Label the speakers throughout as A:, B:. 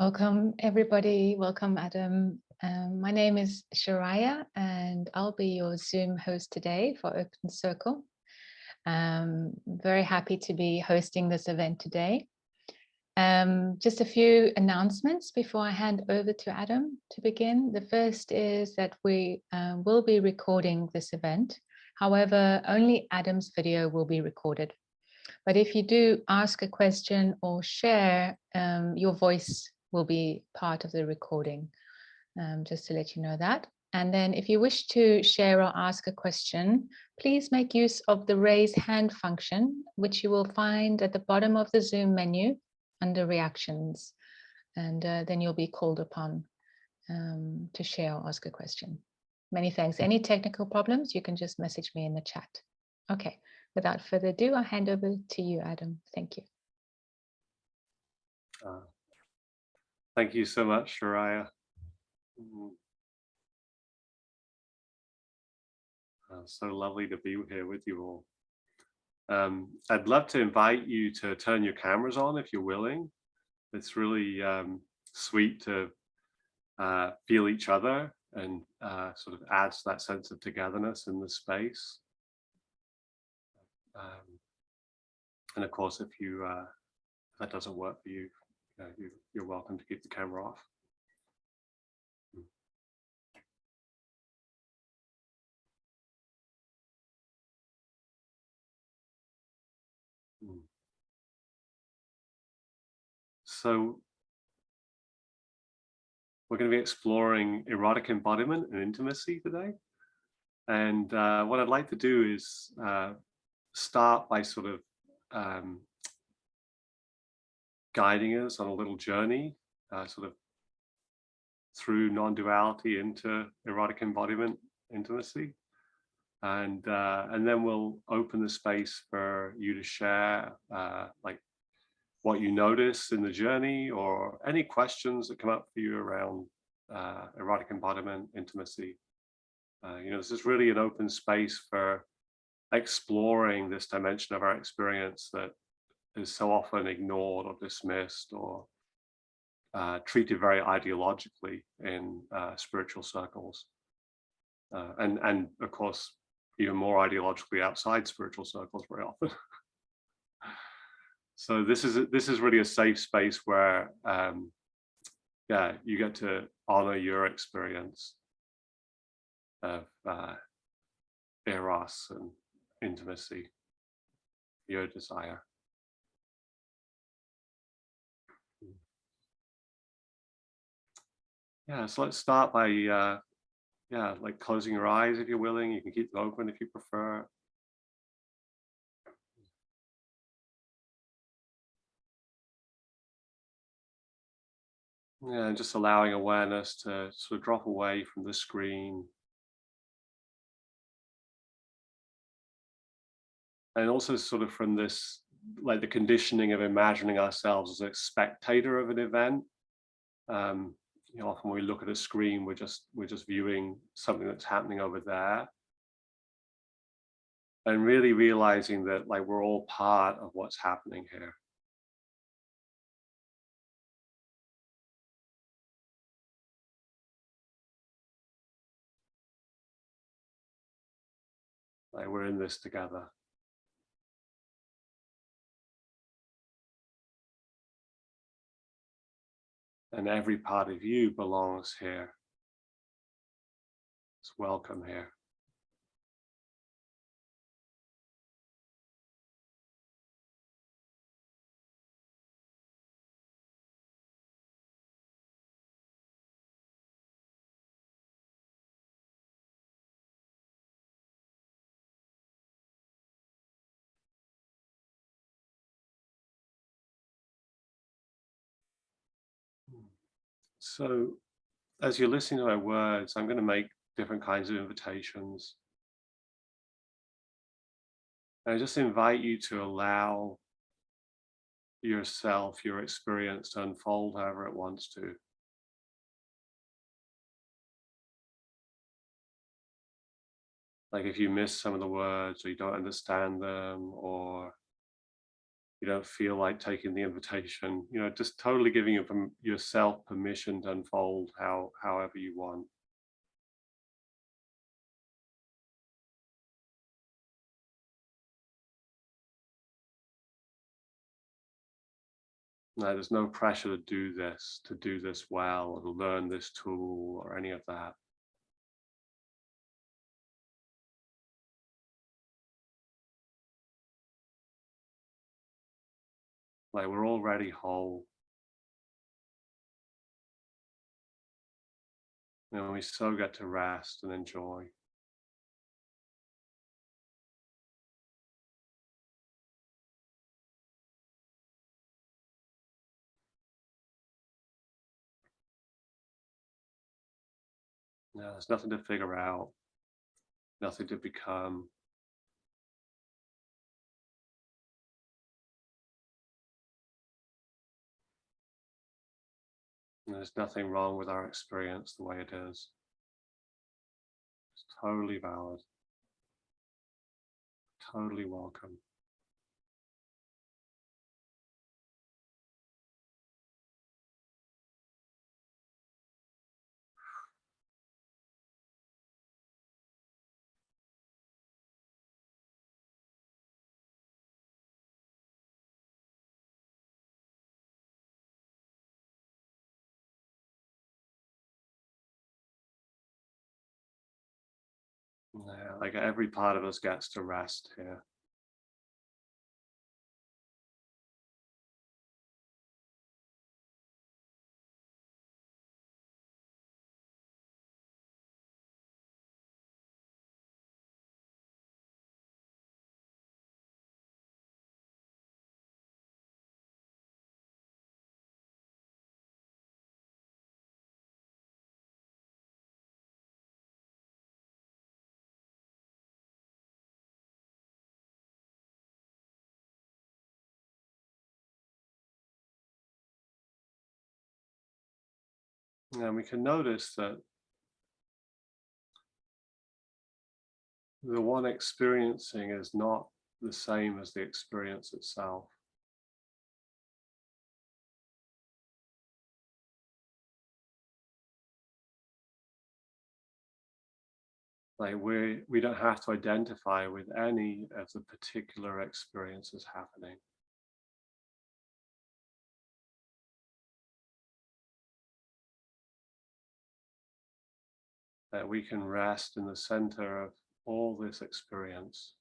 A: Welcome, everybody. Welcome, Adam. My name is Shariah, and I'll be your Zoom host today for Open Circle. Very happy to be hosting this event today. Just a few announcements before I hand over to Adam to begin. The first is that we will be recording this event. However, only Adam's video will be recorded. But if you do ask a question or share, your voice will be part of the recording, just to let you know that. And then if you wish to share or ask a question, please make use of the raise hand function, which you will find at the bottom of the Zoom menu under reactions. And then you'll be called upon to share or ask a question. Many thanks. Any technical problems, you can just message me in the chat. Okay, without further ado, I'll hand over to you, Adam. Thank you.
B: Thank you so much, Shariah. So lovely to be here with you all. I'd love to invite you to turn your cameras on if you're willing. It's really sweet to feel each other and sort of adds that sense of togetherness in the space. And of course, if that doesn't work for you, you're welcome to keep the camera off. So we're going to be exploring erotic embodiment and intimacy today. And what I'd like to do is start by sort of guiding us on a little journey, sort of through non-duality into erotic embodiment intimacy. And then we'll open the space for you to share like what you notice in the journey or any questions that come up for you around erotic embodiment intimacy. This is really an open space for exploring this dimension of our experience that is so often ignored or dismissed or treated very ideologically in spiritual circles, and of course even more ideologically outside spiritual circles very often. So this is really a safe space where you get to honor your experience of eros and intimacy, your desire. Yeah, so let's start by like closing your eyes if you're willing. You can keep them open if you prefer. Yeah, and just allowing awareness to sort of drop away from the screen. And also sort of from this, like the conditioning of imagining ourselves as a spectator of an event. Often when we look at a screen, we're just viewing something that's happening over there. And really realizing that like we're all part of what's happening here. Like we're in this together. And every part of you belongs here. It's welcome here. So as you're listening to my words, I'm going to make different kinds of invitations. And I just invite you to allow yourself, your experience to unfold however it wants to. Like if you miss some of the words or you don't understand them or you don't feel like taking the invitation, just totally giving yourself permission to unfold however you want. No, there's no pressure to do this well, or to learn this tool, or any of that. Like, we're already whole. We so get to rest and enjoy. There's nothing to figure out, nothing to become. There's nothing wrong with our experience the way it is. It's totally valid, totally welcome. Yeah, like every part of us gets to rest here. And we can notice that the one experiencing is not the same as the experience itself. Like, we don't have to identify with any of the particular experiences happening. That we can rest in the center of all this experience.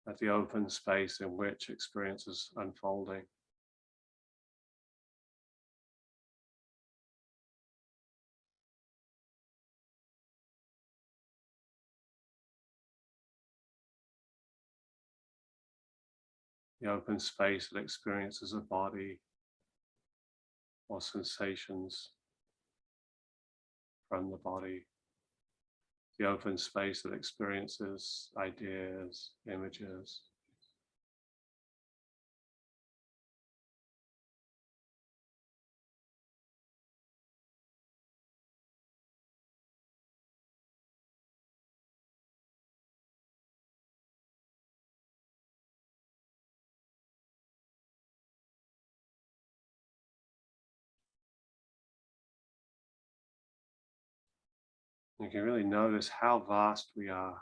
B: At the open space in which experience is unfolding. The open space that experiences a body or sensations from the body. The open space that experiences ideas, images. You can really notice how vast we are.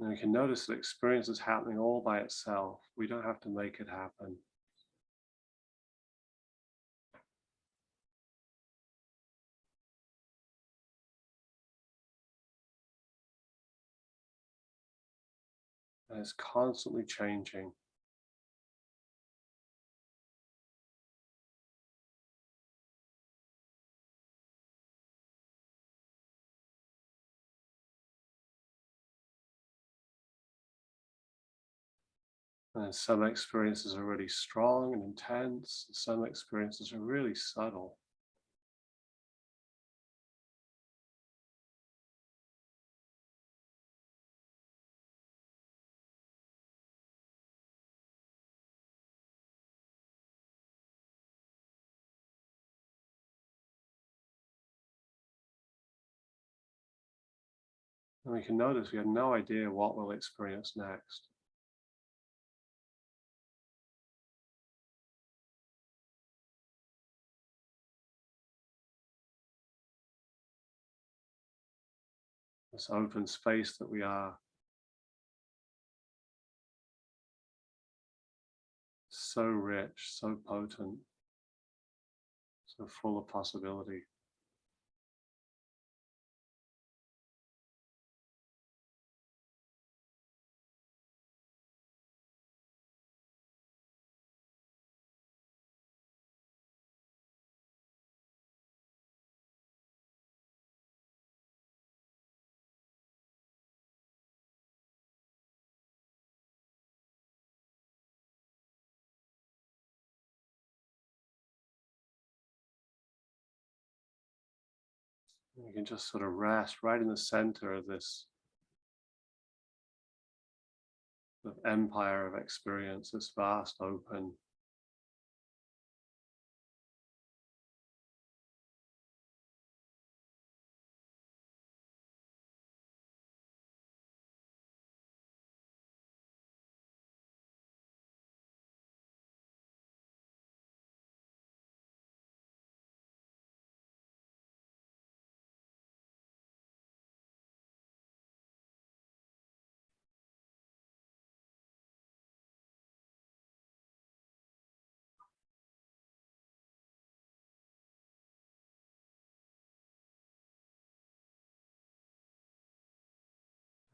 B: And you can notice that experience is happening all by itself. We don't have to make it happen. And it's constantly changing. And some experiences are really strong and intense. Some experiences are really subtle. And we can notice we have no idea what we'll experience next. This open space that we are, so rich, so potent, so full of possibility. You can just sort of rest right in the center of this empire of experience, this vast open.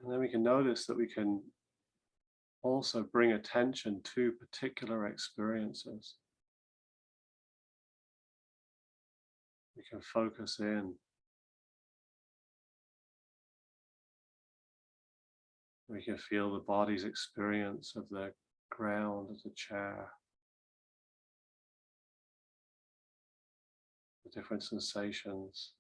B: And then we can notice that we can also bring attention to particular experiences. We can focus in. We can feel the body's experience of the ground as a chair, the different sensations.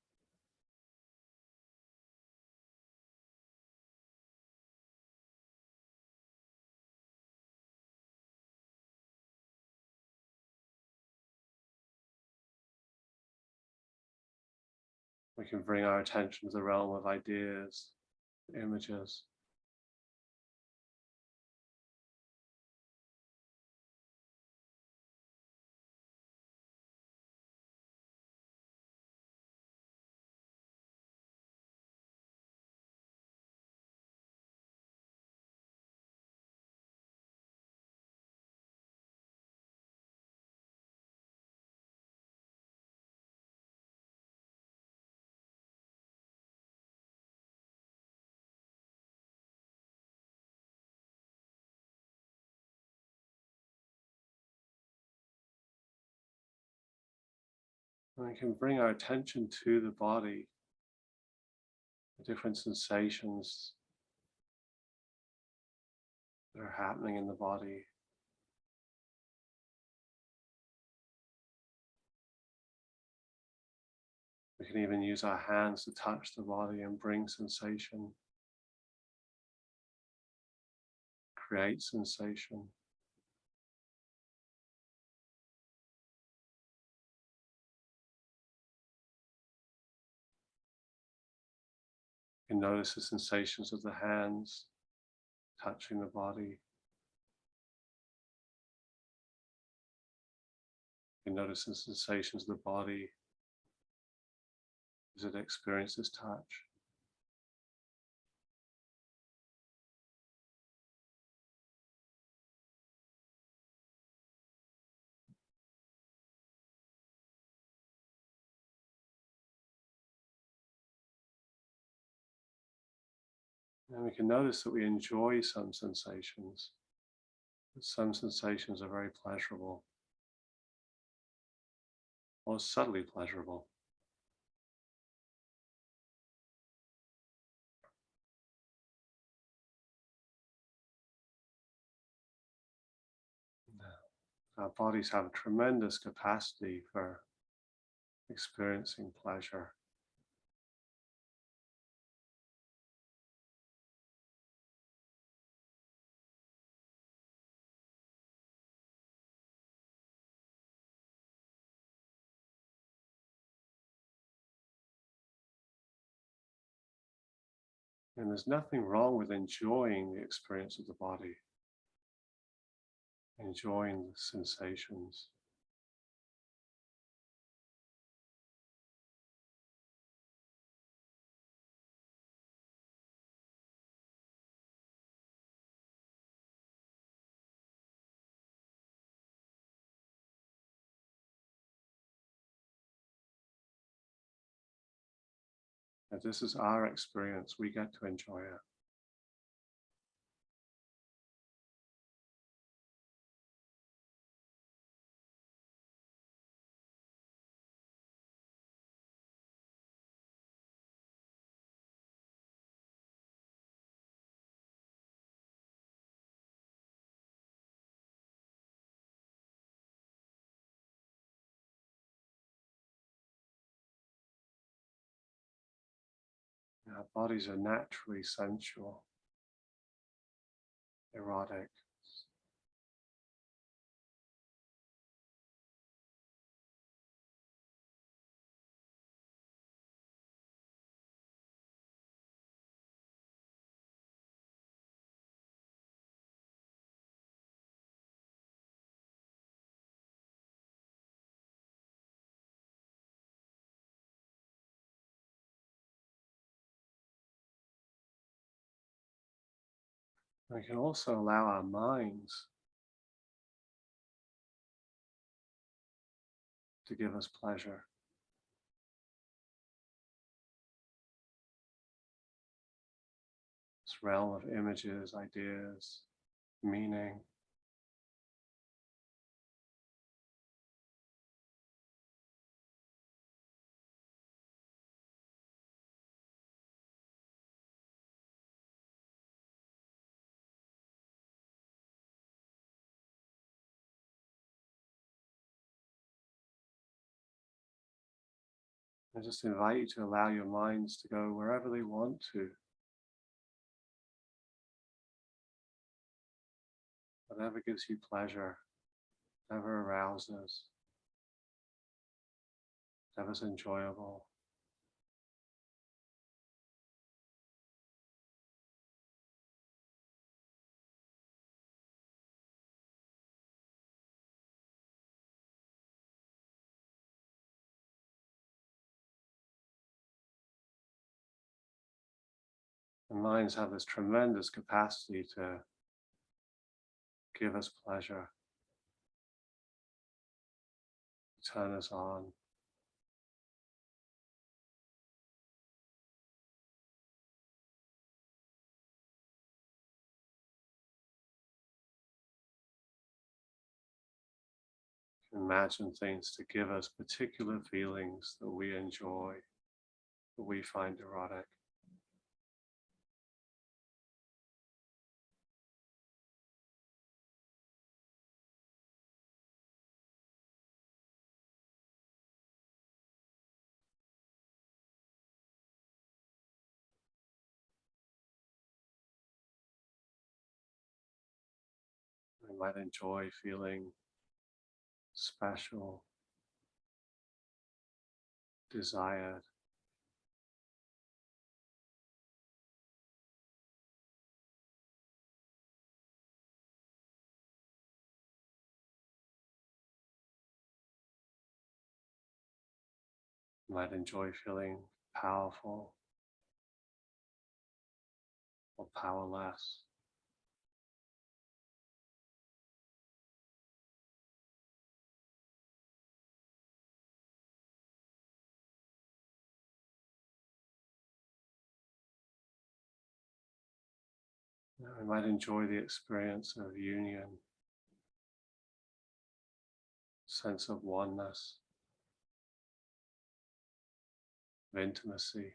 B: We can bring our attention to the realm of ideas, images. And we can bring our attention to the body, the different sensations that are happening in the body. We can even use our hands to touch the body and bring sensation, create sensation. You can notice the sensations of the hands touching the body. You can notice the sensations of the body as it experiences touch. And we can notice that we enjoy some sensations. Some sensations are very pleasurable or subtly pleasurable. Our bodies have a tremendous capacity for experiencing pleasure. And there's nothing wrong with enjoying the experience of the body, enjoying the sensations. If this is our experience, we get to enjoy it. Our bodies are naturally sensual, erotic. We can also allow our minds to give us pleasure. This realm of images, ideas, meaning. I just invite you to allow your minds to go wherever they want to. Whatever gives you pleasure, whatever arouses, whatever's enjoyable. The minds have this tremendous capacity to give us pleasure, turn us on. Imagine things to give us particular feelings that we enjoy, that we find erotic. We might enjoy feeling special, desired. We might enjoy feeling powerful or powerless. We might enjoy the experience of union, sense of oneness, of intimacy.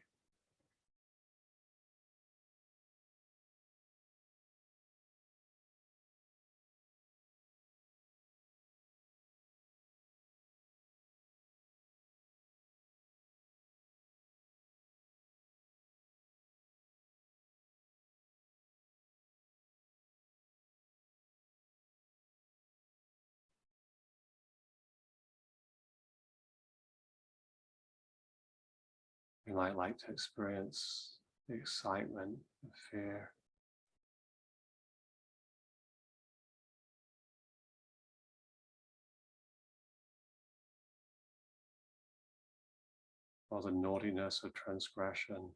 B: We might like to experience the excitement, the fear, or the naughtiness of transgression.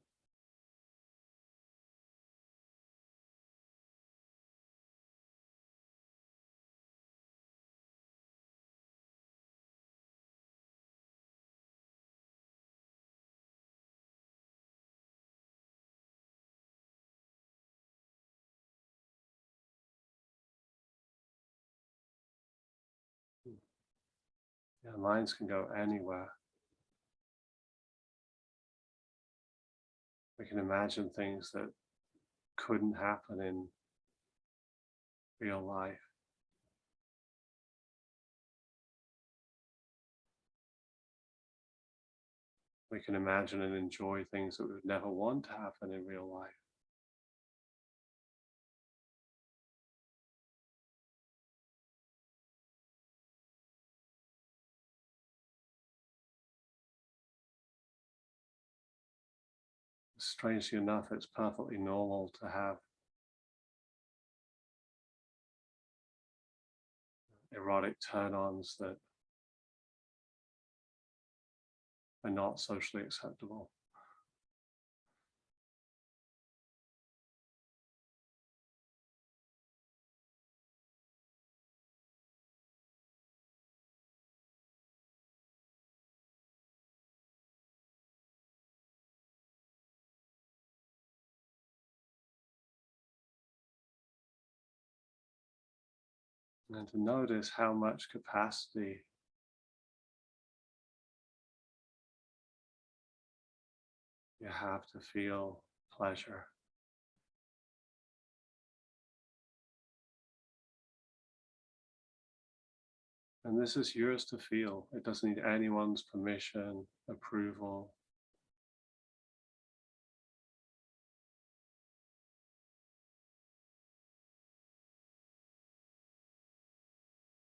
B: Yeah, minds can go anywhere. We can imagine things that couldn't happen in real life. We can imagine and enjoy things that we would never want to happen in real life. Strangely enough, it's perfectly normal to have erotic turn-ons that are not socially acceptable. And to notice how much capacity you have to feel pleasure. And this is yours to feel. It doesn't need anyone's permission, approval.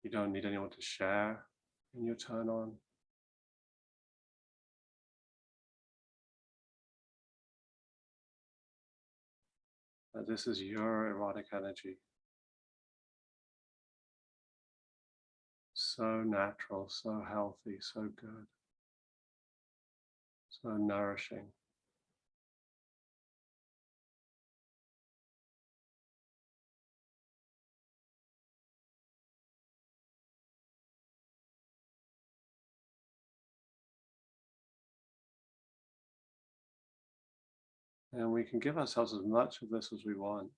B: You don't need anyone to share in your turn on. But this is your erotic energy. So natural, so healthy, so good, so nourishing. And we can give ourselves as much of this as we want.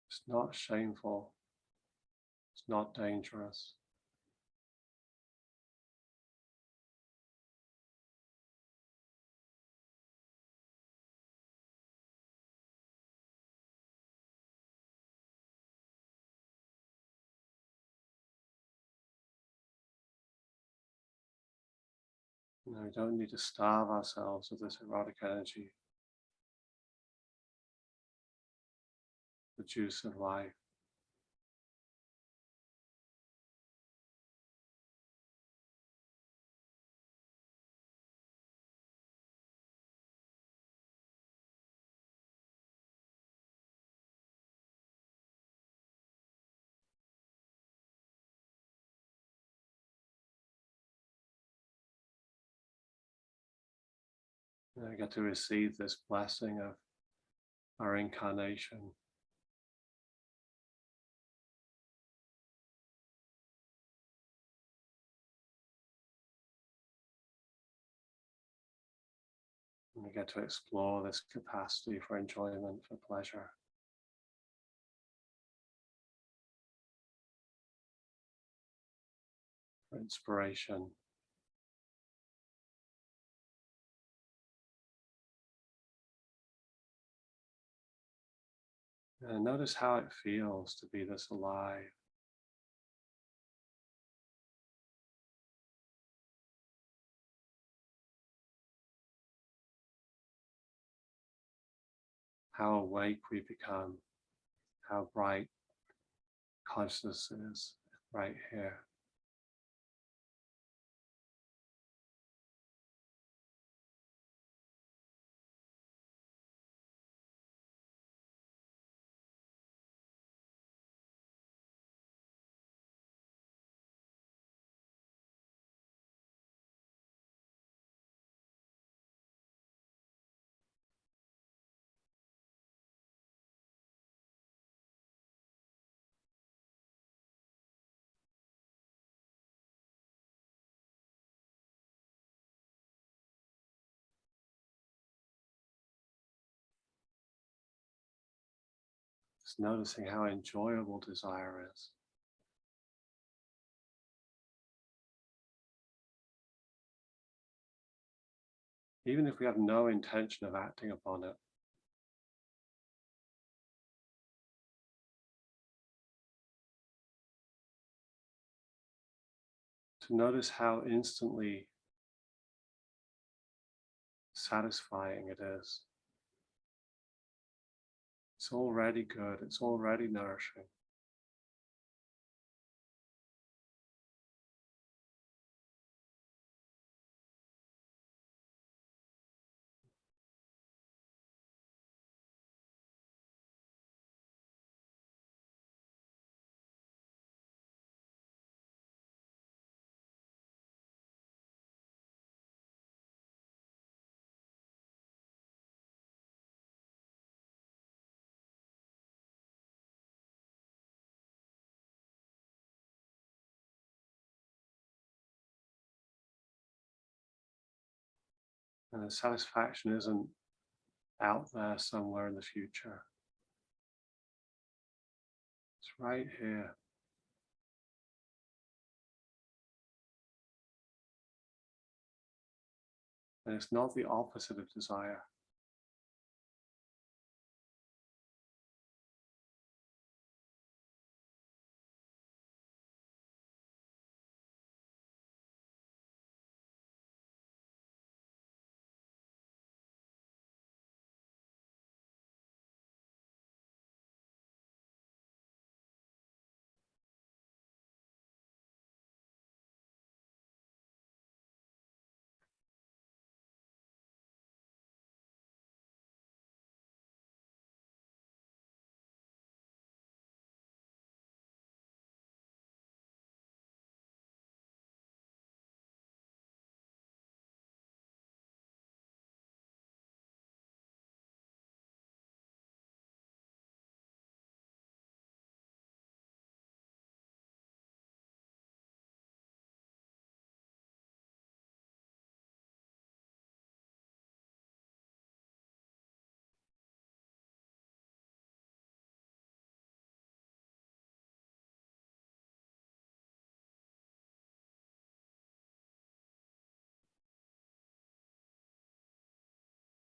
B: It's not shameful. It's not dangerous. You know, we don't need to starve ourselves with this erotic energy, the juice of life. And I get to receive this blessing of our incarnation. And we get to explore this capacity for enjoyment, for pleasure. For inspiration. And notice how it feels to be this alive. how awake we become, how bright consciousness is right here. Just noticing how enjoyable desire is. Even if we have no intention of acting upon it. To notice how instantly satisfying it is. It's already good, it's already nourishing. And the satisfaction isn't out there somewhere in the future. It's right here. And it's not the opposite of desire.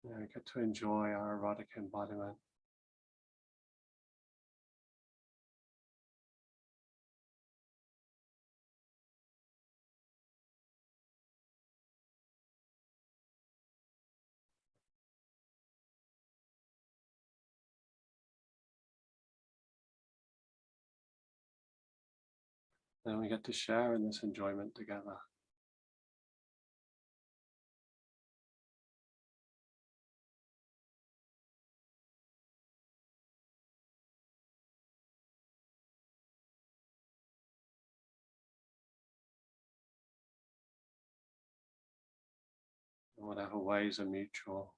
B: We get to enjoy our erotic embodiment. And we get to share in this enjoyment together. In whatever ways are mutual.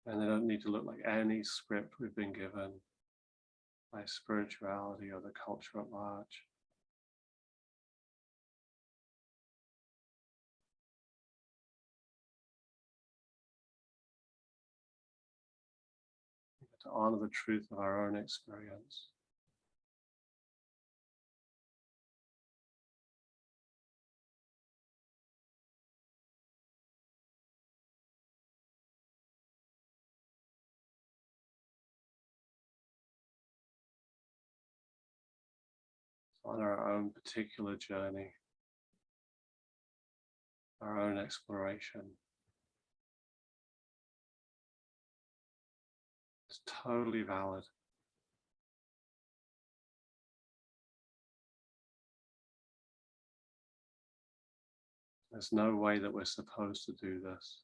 B: And they don't need to look like any script we've been given by spirituality or the culture at large. We get to honor the truth of our own experience. on our own particular journey, our own exploration. It's totally valid. There's no way that we're supposed to do this.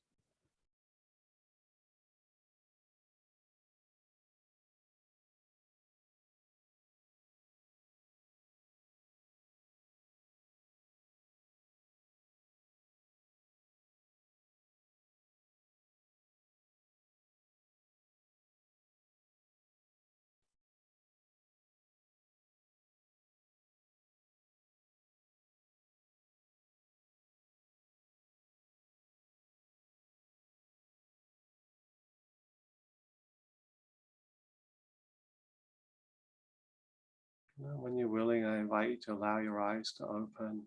B: When you're willing, I invite you to allow your eyes to open,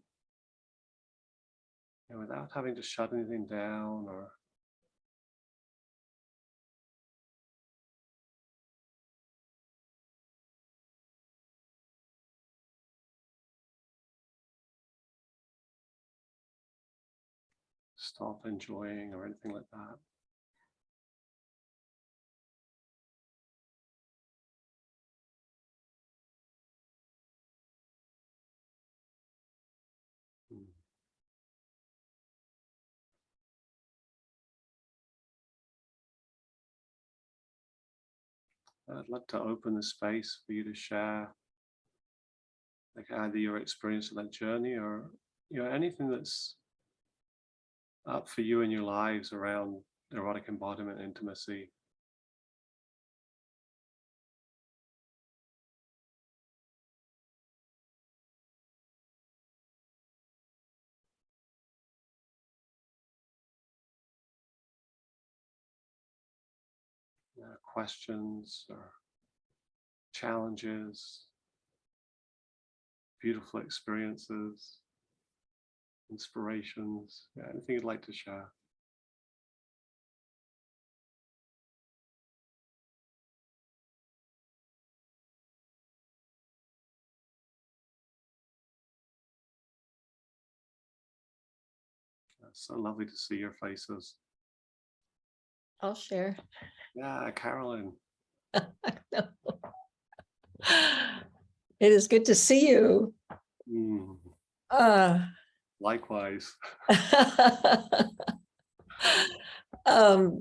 B: and without having to shut anything down or stop enjoying or anything like that. I'd like to open the space for you to share, like either your experience of that journey or anything that's up for you in your lives around erotic embodiment, intimacy. Questions or challenges, beautiful experiences, inspirations, anything you'd like to share. It's so lovely to see your faces.
C: I'll share.
B: Yeah, Carolyn.
C: It is good to see you.
B: Likewise.
C: I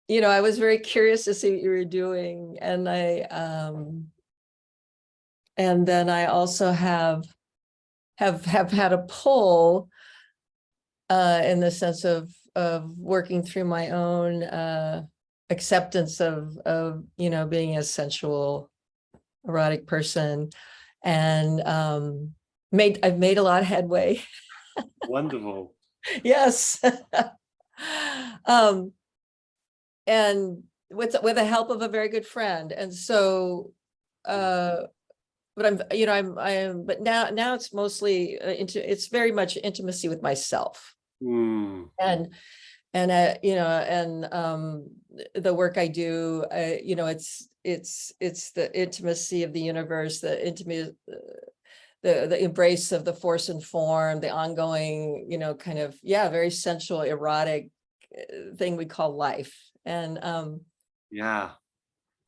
C: was very curious to see what you were doing, and then I also have had a pull in the sense of working through my own acceptance of being a sensual erotic person, and I've made a lot of headway.
B: Wonderful.
C: Yes. And with the help of a very good friend. And so but now it's mostly it's very much intimacy with myself. And the work I do, it's the intimacy of the universe, the intimate, the embrace of the force and form, the ongoing, kind of, very sensual, erotic thing we call life. And
B: yeah,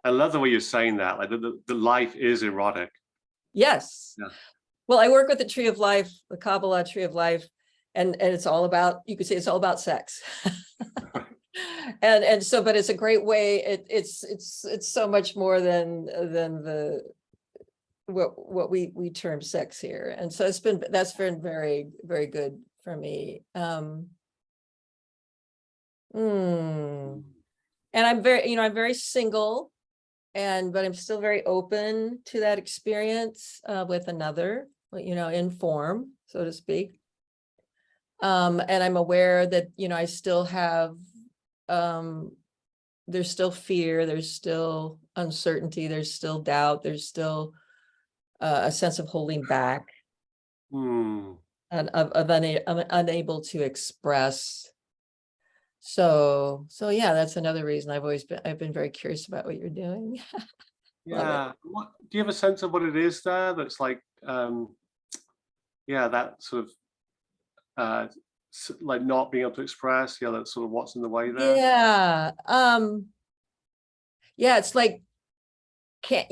B: I love the way you're saying that. Like the life is erotic.
C: Yes.
B: Yeah.
C: Well, I work with the tree of life, the Kabbalah tree of life, and it's all about, you could say it's all about sex. and so, but it's a great way. It's so much more than the what we term sex here. And so that's been very, very good for me. And I'm very single, but I'm still very open to that experience with another, in form, so to speak. And I'm aware that, I still have, there's still fear, there's still uncertainty, there's still doubt, there's still a sense of holding back, and of unable to express. So yeah, that's another reason I've been very curious about what you're doing.
B: Yeah. What, do you have a sense of what it is there that's like, yeah, that sort of like not being able to express, yeah, that's sort of what's in the way there.
C: Yeah. Yeah, it's like can't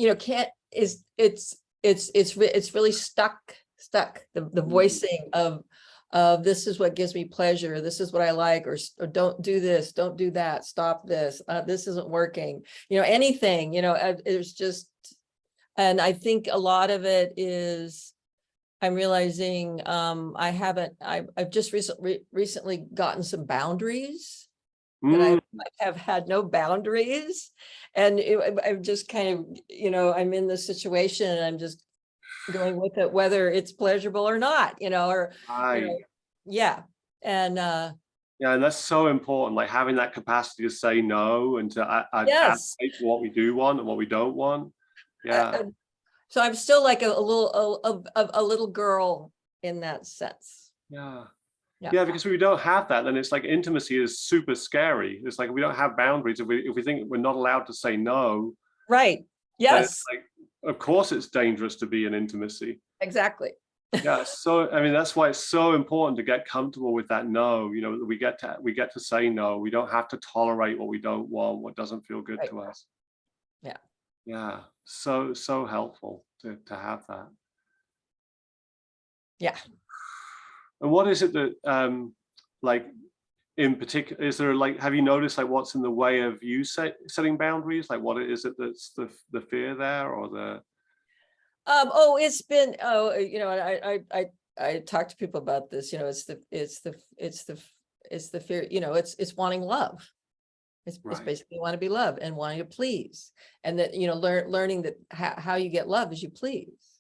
C: is it's really stuck the voicing of this is what gives me pleasure, this is what I like, or don't do this, don't do that, stop this, this isn't working, anything, it's just, and I think a lot of it is I'm realizing I've just recently gotten some boundaries that I have had no boundaries, and I'm just kind of, I'm in this situation and I'm just going with it, whether it's pleasurable or not, or yeah, and
B: yeah, and that's so important, like having that capacity to say no and to
C: yes,
B: advocate for what we do want and what we don't want. Yeah.
C: So I'm still like a little girl in that sense.
B: Yeah.
C: Yeah.
B: Yeah, because if we don't have that, then it's like intimacy is super scary. It's like we don't have boundaries. If we think we're not allowed to say no,
C: right. Yes.
B: like, of course it's dangerous to be in intimacy.
C: Exactly.
B: Yeah. So I mean, that's why it's so important to get comfortable with that no. We get to say no. We don't have to tolerate what we don't want, what doesn't feel good to us.
C: Yeah.
B: Yeah. So helpful to have that.
C: Yeah.
B: And what is it that like in particular, is there like, have you noticed like what's in the way of you setting boundaries? Like what is it that's the fear there, or the
C: it's been I talk to people about this, it's the fear, it's wanting love. It's basically want to be loved and wanting to please, and that learning that how you get love is you please.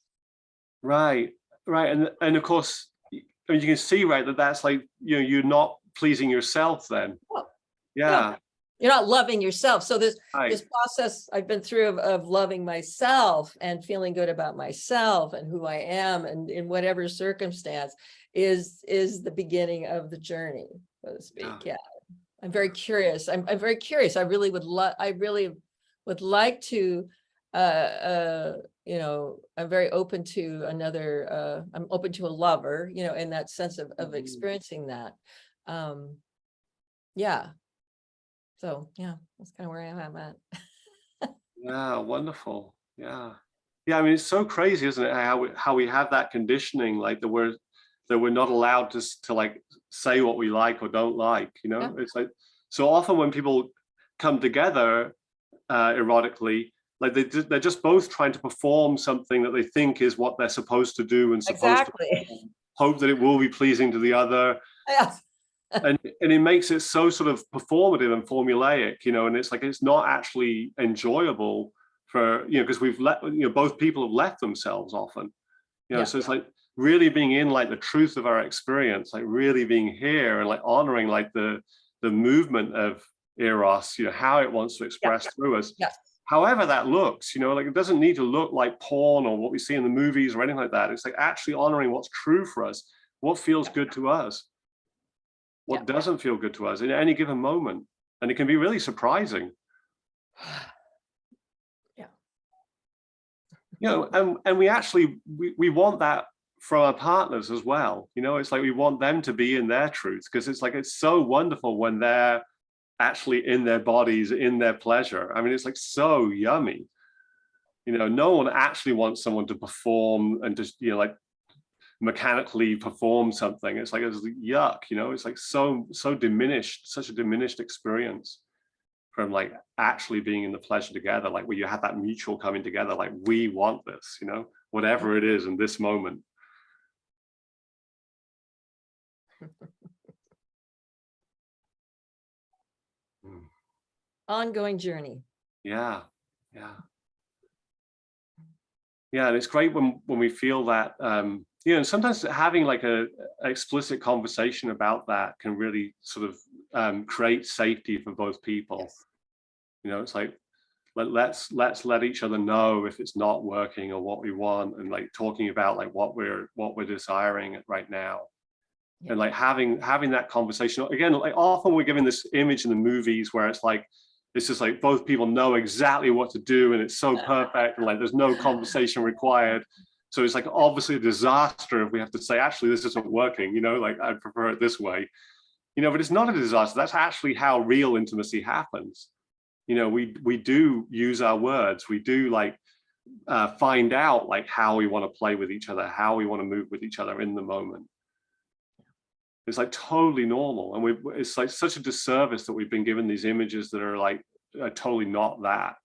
C: Right,
B: and of course, I mean, you can see that's like you're not pleasing yourself then. Yeah.
C: You're not loving yourself. So this process I've been through of loving myself and feeling good about myself and who I am and in whatever circumstance is the beginning of the journey, so to speak. Yeah. I'm very curious. I'm very curious. I really would like to, I'm very open to another, I'm open to a lover, in that sense of experiencing that. Yeah. So yeah, that's kind of where I'm at.
B: Yeah, wonderful. Yeah. I mean, it's so crazy, isn't it? How we have that conditioning, like that we're not allowed to like say what we like or don't like.
C: Yeah.
B: It's like so often when people come together erotically, like they're just both trying to perform something that they think is what they're supposed to do and supposed to hope that it will be pleasing to the other.
C: Yes.
B: and it makes it so sort of performative and formulaic, and it's like it's not actually enjoyable for because we've let both people have left themselves often, so it's like really being in like the truth of our experience, like really being here and like honoring like the movement of eros, how it wants to express through us, however that looks, like it doesn't need to look like porn or what we see in the movies or anything like that. It's like actually honoring what's true for us, what feels good to us, what doesn't feel good to us in any given moment. And it can be really surprising. And we actually, we want that from our partners as well. It's like we want them to be in their truth, because it's like, it's so wonderful when they're actually in their bodies, in their pleasure. I mean, it's like so yummy. No one actually wants someone to perform and just, like mechanically perform something. It's like, it's yuck, it's like so diminished, such a diminished experience from like actually being in the pleasure together, like where you have that mutual coming together, like we want this, whatever it is in this moment.
C: Ongoing journey.
B: Yeah. And it's great when we feel that and sometimes having like a explicit conversation about that can really sort of create safety for both people. It's like let's let each other know if it's not working or what we want, and like talking about like what we're desiring right now. And like having that conversation again, like often we're given this image in the movies where it's like it's just like both people know exactly what to do, and it's so perfect, and like there's no conversation required. So it's like obviously a disaster if we have to say, actually, this isn't working, you know, like I'd prefer it this way, you know, but it's not a disaster. That's actually how real intimacy happens. You know, we do use our words. We do like find out like how we want to play with each other, how we want to move with each other in the moment. It's like totally normal. And it's like such a disservice that we've been given these images that are like totally not that,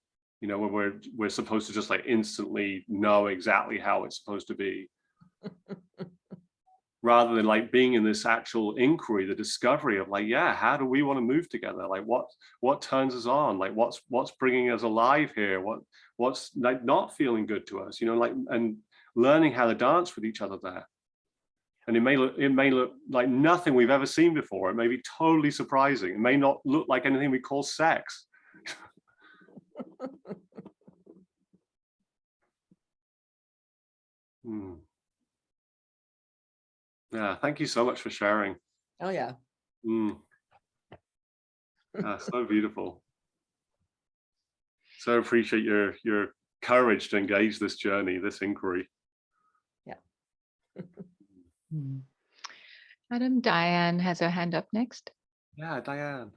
B: you know, when we're supposed to just like instantly know exactly how it's supposed to be. Rather than like being in this actual inquiry, the discovery of like, yeah, how do we want to move together? Like what turns us on? Like what's bringing us alive here? What's like not feeling good to us? You know, like, and learning how to dance with each other there. And it may look like nothing we've ever seen before. It may be totally surprising. It may not look like anything we call sex. Yeah, thank you so much for sharing.
C: Oh yeah.
B: So beautiful. So appreciate your courage to engage this journey, this inquiry.
C: Yeah.
A: Adam, Diane has her hand up next.
B: Yeah, Diane.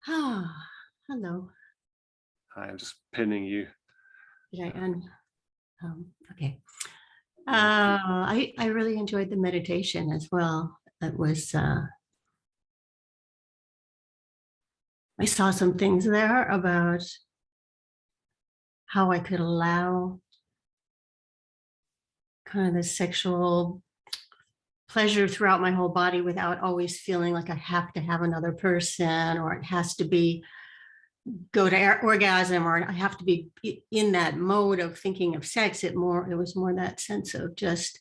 D: Hello.
B: Hi, I'm just pinning you.
D: Did I okay. I really enjoyed the meditation as well. It was I saw some things there about how I could allow kind of the sexual pleasure throughout my whole body without always feeling like I have to have another person, or it has to be go to orgasm, or I have to be in that mode of thinking of sex. It was more that sense of just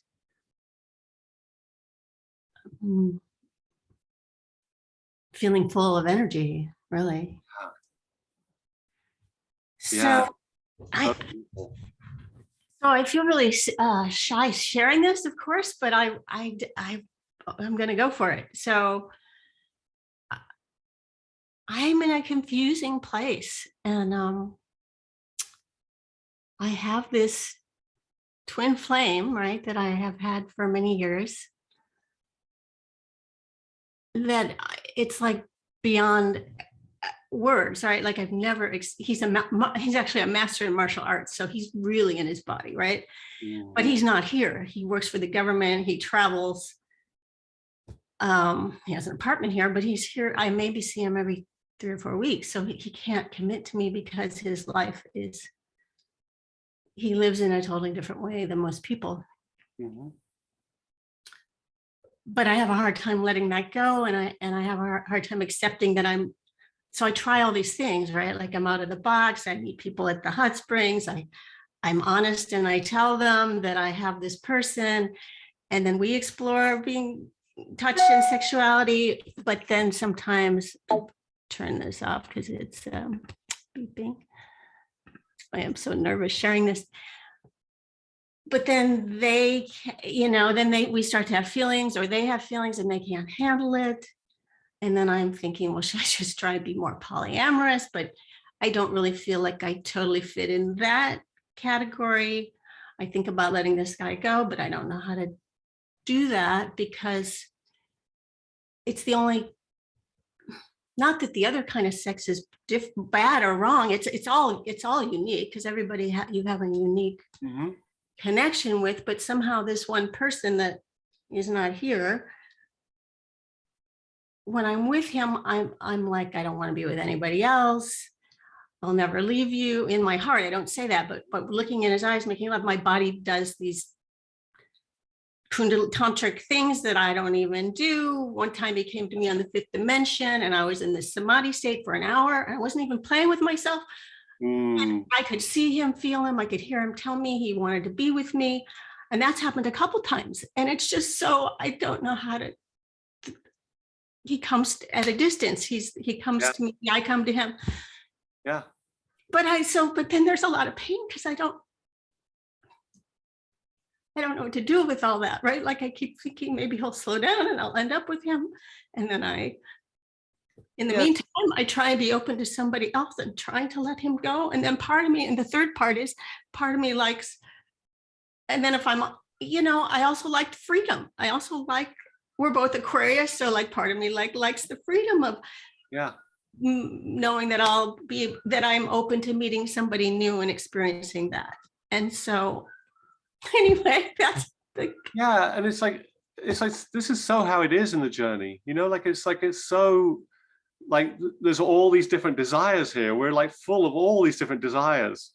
D: feeling full of energy, really.
B: Yeah.
D: So I feel really shy sharing this, of course, but I'm going to go for it. So I'm in a confusing place, and I have this twin flame, right, that I have had for many years, that it's like beyond words, right? Like I've never, he's actually a master in martial arts. So he's really in his body, right? But he's not here. He works for the government. He travels. He has an apartment here, but he's here. I maybe see him every 3 or 4 weeks. So he can't commit to me because his life is, he lives in a totally different way than most people. But I have a hard time letting that go. And I have a hard time accepting that so I try all these things, right? Like I'm out of the box. I meet people at the hot springs. I'm honest, and I tell them that I have this person, and then we explore being touched in sexuality. But then sometimes I'll turn this off because it's beeping. I am so nervous sharing this. But then they, we start to have feelings, or they have feelings and they can't handle it. And then I'm thinking, well, should I just try to be more polyamorous? But I don't really feel like I totally fit in that category. I think about letting this guy go, but I don't know how to do that, because it's the only, not that the other kind of sex is bad or wrong. It's all unique, because everybody you have a unique connection with, but somehow this one person that is not here, when I'm with him, I'm like, I don't want to be with anybody else. I'll never leave you. In my heart, I don't say that, but looking in his eyes, making love, my body does these tantric things that I don't even do. One time he came to me on the 5th dimension, and I was in this samadhi state for an hour. I wasn't even playing with myself. And I could see him, feel him. I could hear him tell me he wanted to be with me. And that's happened a couple times. And it's just so, I don't know how to, he comes at a distance. He comes to me, I come to him.
B: Yeah.
D: But then there's a lot of pain, because I don't, I don't know what to do with all that, right? Like I keep thinking maybe he'll slow down and I'll end up with him. And then in the meantime, I try and be open to somebody else and trying to let him go. And then part of me, and the third part is part of me likes, and then if I'm, I also liked freedom. I also like, we're both Aquarius. So like part of me likes the freedom of knowing that I'm open to meeting somebody new and experiencing that. And so anyway, that's the.
B: Yeah. And it's like, this is so how it is in the journey, it's so like, there's all these different desires here. We're like full of all these different desires,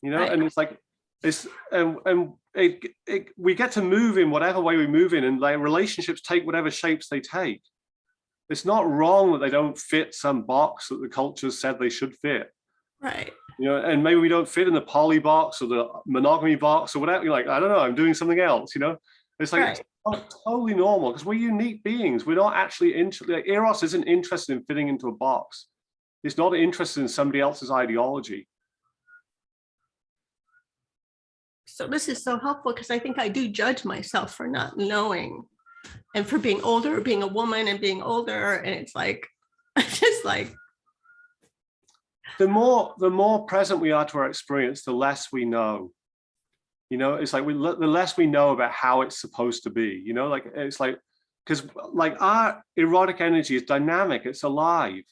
D: Right.
B: and it's like, we get to move in whatever way we move in, and like relationships take whatever shapes they take. It's not wrong that they don't fit some box that the culture said they should fit.
D: Right.
B: And maybe we don't fit in the poly box or the monogamy box or whatever. You're like, I don't know, I'm doing something else, It's like,
D: Right.
B: it's totally normal because we're unique beings. We're not actually like, Eros isn't interested in fitting into a box. It's not interested in somebody else's ideology.
D: So this is so helpful because I think I do judge myself for not knowing and for being older, being a woman and being older. And it's like, just like.
B: The more present we are to our experience, the less we know. It's like the less we know about how it's supposed to be, it's like, because like our erotic energy is dynamic, it's alive.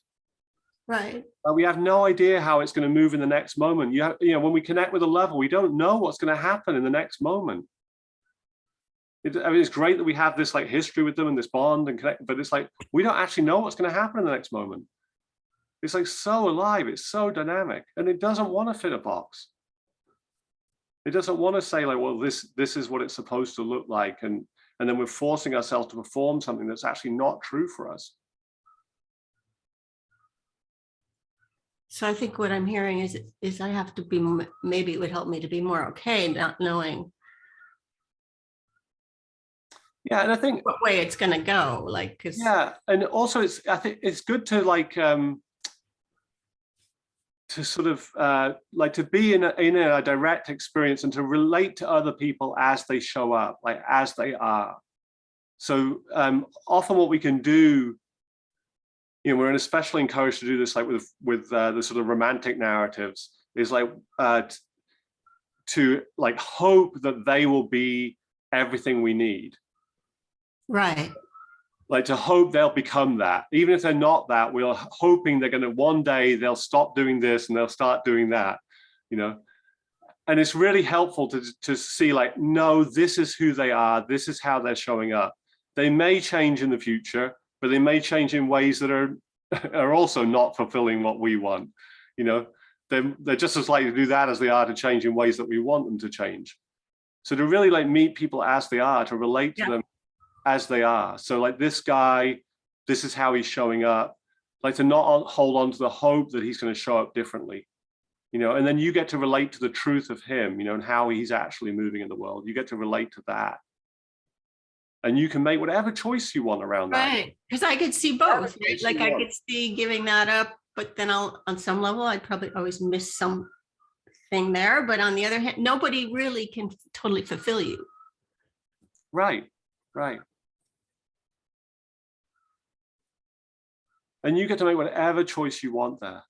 D: Right.
B: We have no idea how it's going to move in the next moment. When we connect with a level, we don't know what's going to happen in the next moment. It's great that we have this like history with them and this bond and connect, but it's like, we don't actually know what's going to happen in the next moment. It's like so alive, it's so dynamic, and it doesn't want to fit a box. It doesn't want to say like, well, this is what it's supposed to look like, and then we're forcing ourselves to perform something that's actually not true for us.
D: So I think what I'm hearing is I have to be, maybe it would help me to be more okay, not knowing.
B: Yeah, and I think
D: what way it's going to go, like, because.
B: Yeah, and also I think it's good to like, to sort of like to be in a direct experience and to relate to other people as they show up, like as they are. So often what we can do, we're especially encouraged to do this like with the sort of romantic narratives, is like to like hope that they will be everything we need.
D: Right.
B: Like to hope they'll become that. Even if they're not that, we're hoping they're going to one day they'll stop doing this and they'll start doing that, And it's really helpful to see like, no, this is who they are. This is how they're showing up. They may change in the future, but they may change in ways that are also not fulfilling what we want. They're just as likely to do that as they are to change in ways that we want them to change. So to really like meet people as they are, to relate to them as they are. So like this guy, this is how he's showing up. Like to not hold on to the hope that he's going to show up differently, and then you get to relate to the truth of him, and how he's actually moving in the world. You get to relate to that. And you can make whatever choice you want around that.
D: Right, because I could see both, right? Like I could see giving that up, but then on some level, I'd probably always miss something there. But on the other hand, nobody really can totally fulfill you.
B: Right. And you get to make whatever choice you want there.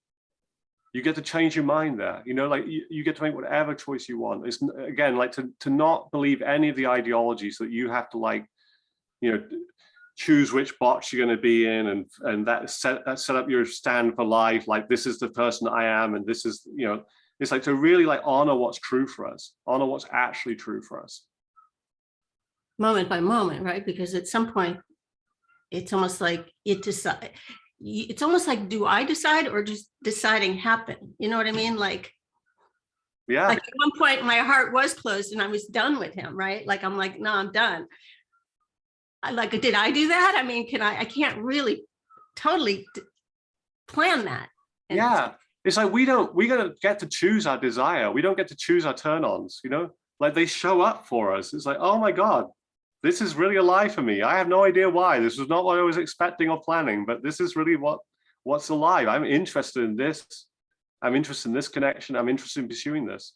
B: You get to change your mind there. Like you get to make whatever choice you want. It's again, like to not believe any of the ideologies that you have to like, choose which box you're going to be in and that set up your stand for life. Like this is the person I am. And this is, it's like to really like honor what's true for us, honor what's actually true for us.
D: Moment by moment, right? Because at some point, it's almost like it's almost like, do I decide or just deciding happen? You know what I mean? Like,
B: yeah.
D: Like at one point my heart was closed and I was done with him, right? Like, I'm like, no, I'm done. Did I do that? I mean, I can't really totally plan that. And
B: yeah. It's like, we gotta get to choose our desire. We don't get to choose our turn-ons, like they show up for us. It's like, oh my God, this is really alive for me. I have no idea why. This was not what I was expecting or planning, but this is really what's alive. I'm interested in this. I'm interested in this connection. I'm interested in pursuing this.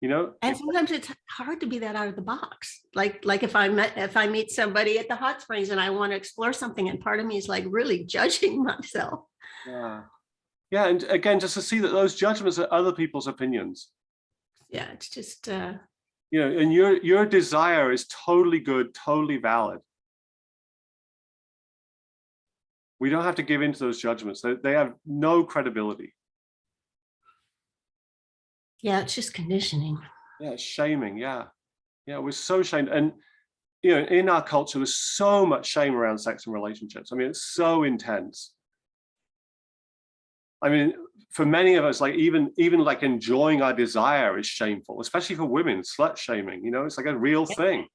B: you know.
D: And sometimes it's hard to be that out of the box. Like if I meet somebody at the hot springs and I want to explore something, and part of me is like really judging myself.
B: Yeah, and again, just to see that those judgments are other people's opinions.
D: Yeah, it's just
B: you know, and your desire is totally good, totally valid. We don't have to give in to those judgments. They have no credibility.
D: Yeah, it's just conditioning.
B: Yeah, it's shaming. Yeah, we're so shamed. And you know, in our culture, there's so much shame around sex and relationships. I mean, it's so intense. I mean, for many of us, like even like enjoying our desire is shameful, especially for women. Slut shaming, you know, it's like a real thing.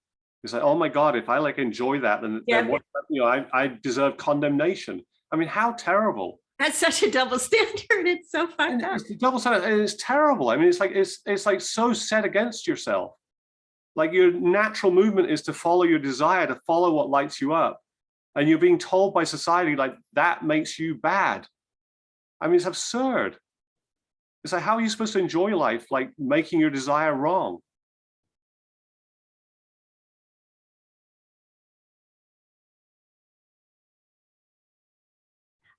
B: It's like, oh my God, if I like enjoy that, then what, you know, I deserve condemnation. I mean, how terrible.
D: That's such a double standard. It's so fucked up.
B: It's the double standard, and it's terrible. I mean, it's like so set against yourself. Like your natural movement is to follow your desire, to follow what lights you up. And you're being told by society like that makes you bad. I mean, it's absurd. It's like, how are you supposed to enjoy life, like making your desire wrong?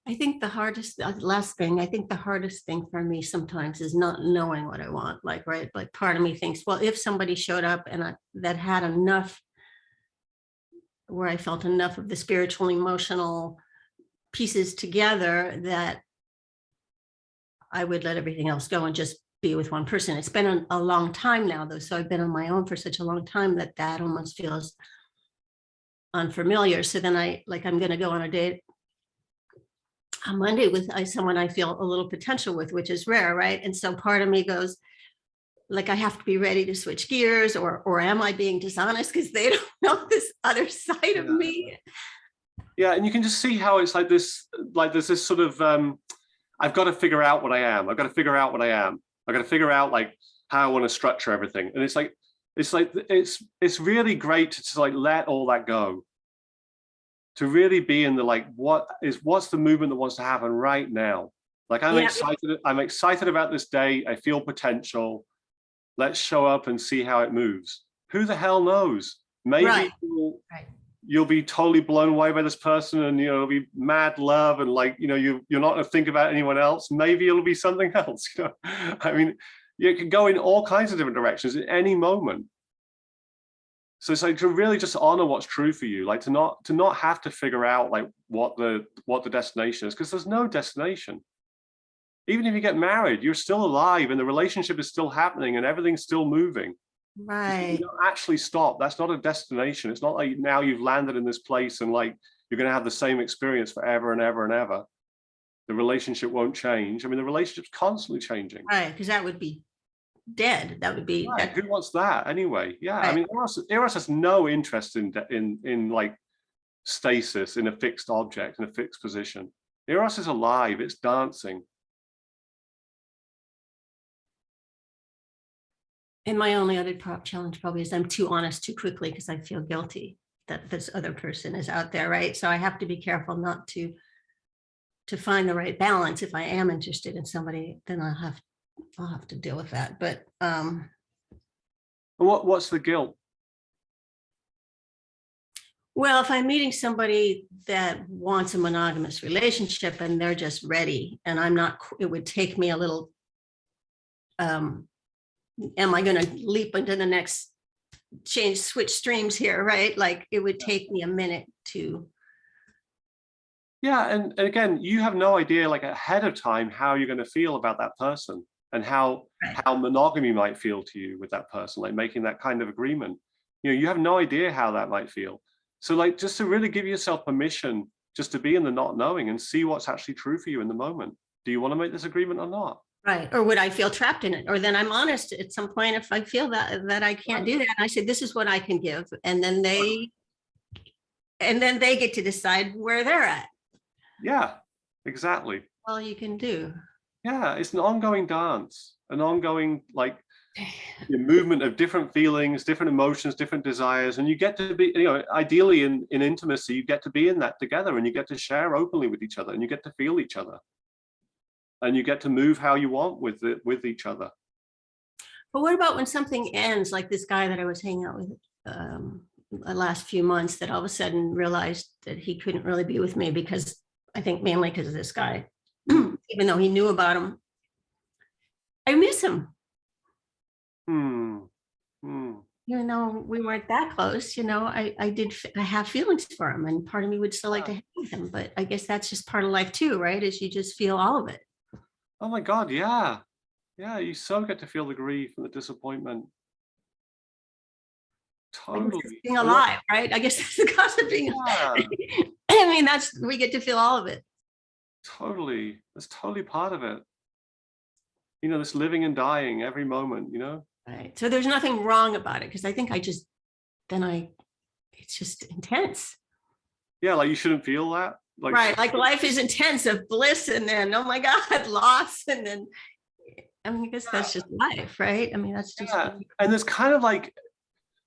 D: I think the hardest, last thing, I think the hardest thing for me sometimes is not knowing what I want. Like, right, like part of me thinks, well, if somebody showed up and that had enough, where I felt enough of the spiritual, emotional pieces together, that I would let everything else go and just be with one person. It's been a long time now, though. So I've been on my own for such a long time that almost feels unfamiliar. So then I'm going to go on a date on Monday with someone I feel a little potential with, which is rare, right? And so part of me goes, like, I have to be ready to switch gears, or am I being dishonest because they don't know this other side of me?
B: Yeah, and you can just see how it's like this, like there's this sort of, I've got to figure out what I am. I've got to figure out what I am. I've got to figure out like how I want to structure everything. And it's really great to just like let all that go. To really be in the like, what's the movement that wants to happen right now? Like I'm excited about this day. I feel potential. Let's show up and see how it moves. Who the hell knows? Maybe you'll be totally blown away by this person, and you know, it'll be mad love, and like, you know, you're not gonna think about anyone else. Maybe it'll be something else. You know? I mean, you can go in all kinds of different directions at any moment. So it's like to really just honor what's true for you, like to not have to figure out like what the destination is, because there's no destination. Even if you get married, you're still alive and the relationship is still happening and everything's still moving.
D: Right.
B: You don't actually stop. That's not a destination. It's not like now you've landed in this place and like you're going to have the same experience forever and ever and ever. The relationship won't change. I mean, the relationship's constantly changing.
D: Right, because that would be dead. That would be
B: right. Who wants that anyway? Yeah, right. I mean, Eros has no interest in like stasis, in a fixed object, in a fixed position. Eros is alive. It's dancing.
D: And my only other challenge probably is I'm too honest too quickly because I feel guilty that this other person is out there, right? So I have to be careful not to find the right balance. If I am interested in somebody, then I'll have to deal with that. But
B: what's the guilt?
D: Well, if I'm meeting somebody that wants a monogamous relationship and they're just ready, and I'm not, it would take me a little. Am I going to leap into the next switch streams here, right? Like it would take me a minute to.
B: Yeah, and again, you have no idea like ahead of time how you're going to feel about that person and how monogamy might feel to you with that person, like making that kind of agreement. You know, you have no idea how that might feel. So like just to really give yourself permission just to be in the not knowing and see what's actually true for you in the moment. Do you want to make this agreement or not?
D: Right. Or would I feel trapped in it? Or then I'm honest at some point if I feel that I can't do that. And I say, this is what I can give. And then they get to decide where they're at.
B: Yeah, exactly.
D: All you can do.
B: Yeah, it's an ongoing dance, an ongoing like movement of different feelings, different emotions, different desires. And you get to be, you know, ideally in intimacy, you get to be in that together and you get to share openly with each other and you get to feel each other. And you get to move how you want with each other.
D: But what about when something ends, like this guy that I was hanging out with the last few months, that all of a sudden realized that he couldn't really be with me because I think mainly because of this guy, even though he knew about him. I miss him. Even though we weren't that close, I have feelings for him, and part of me would still like to hang with him, but I guess that's just part of life too, right? Is you just feel all of it.
B: Oh my God, yeah. Yeah, you so get to feel the grief and the disappointment. Totally.
D: Being alive, right? I guess that's the cost of being alive. I mean, we get to feel all of it.
B: Totally. That's totally part of it. This living and dying every moment,
D: Right. So there's nothing wrong about it, because I think it's just intense.
B: Yeah, like you shouldn't feel that.
D: Right. Like life is intense of bliss, and then, oh my God, loss. And then, I mean, I guess that's just life, right? I mean, that's just.
B: Yeah. And there's kind of like,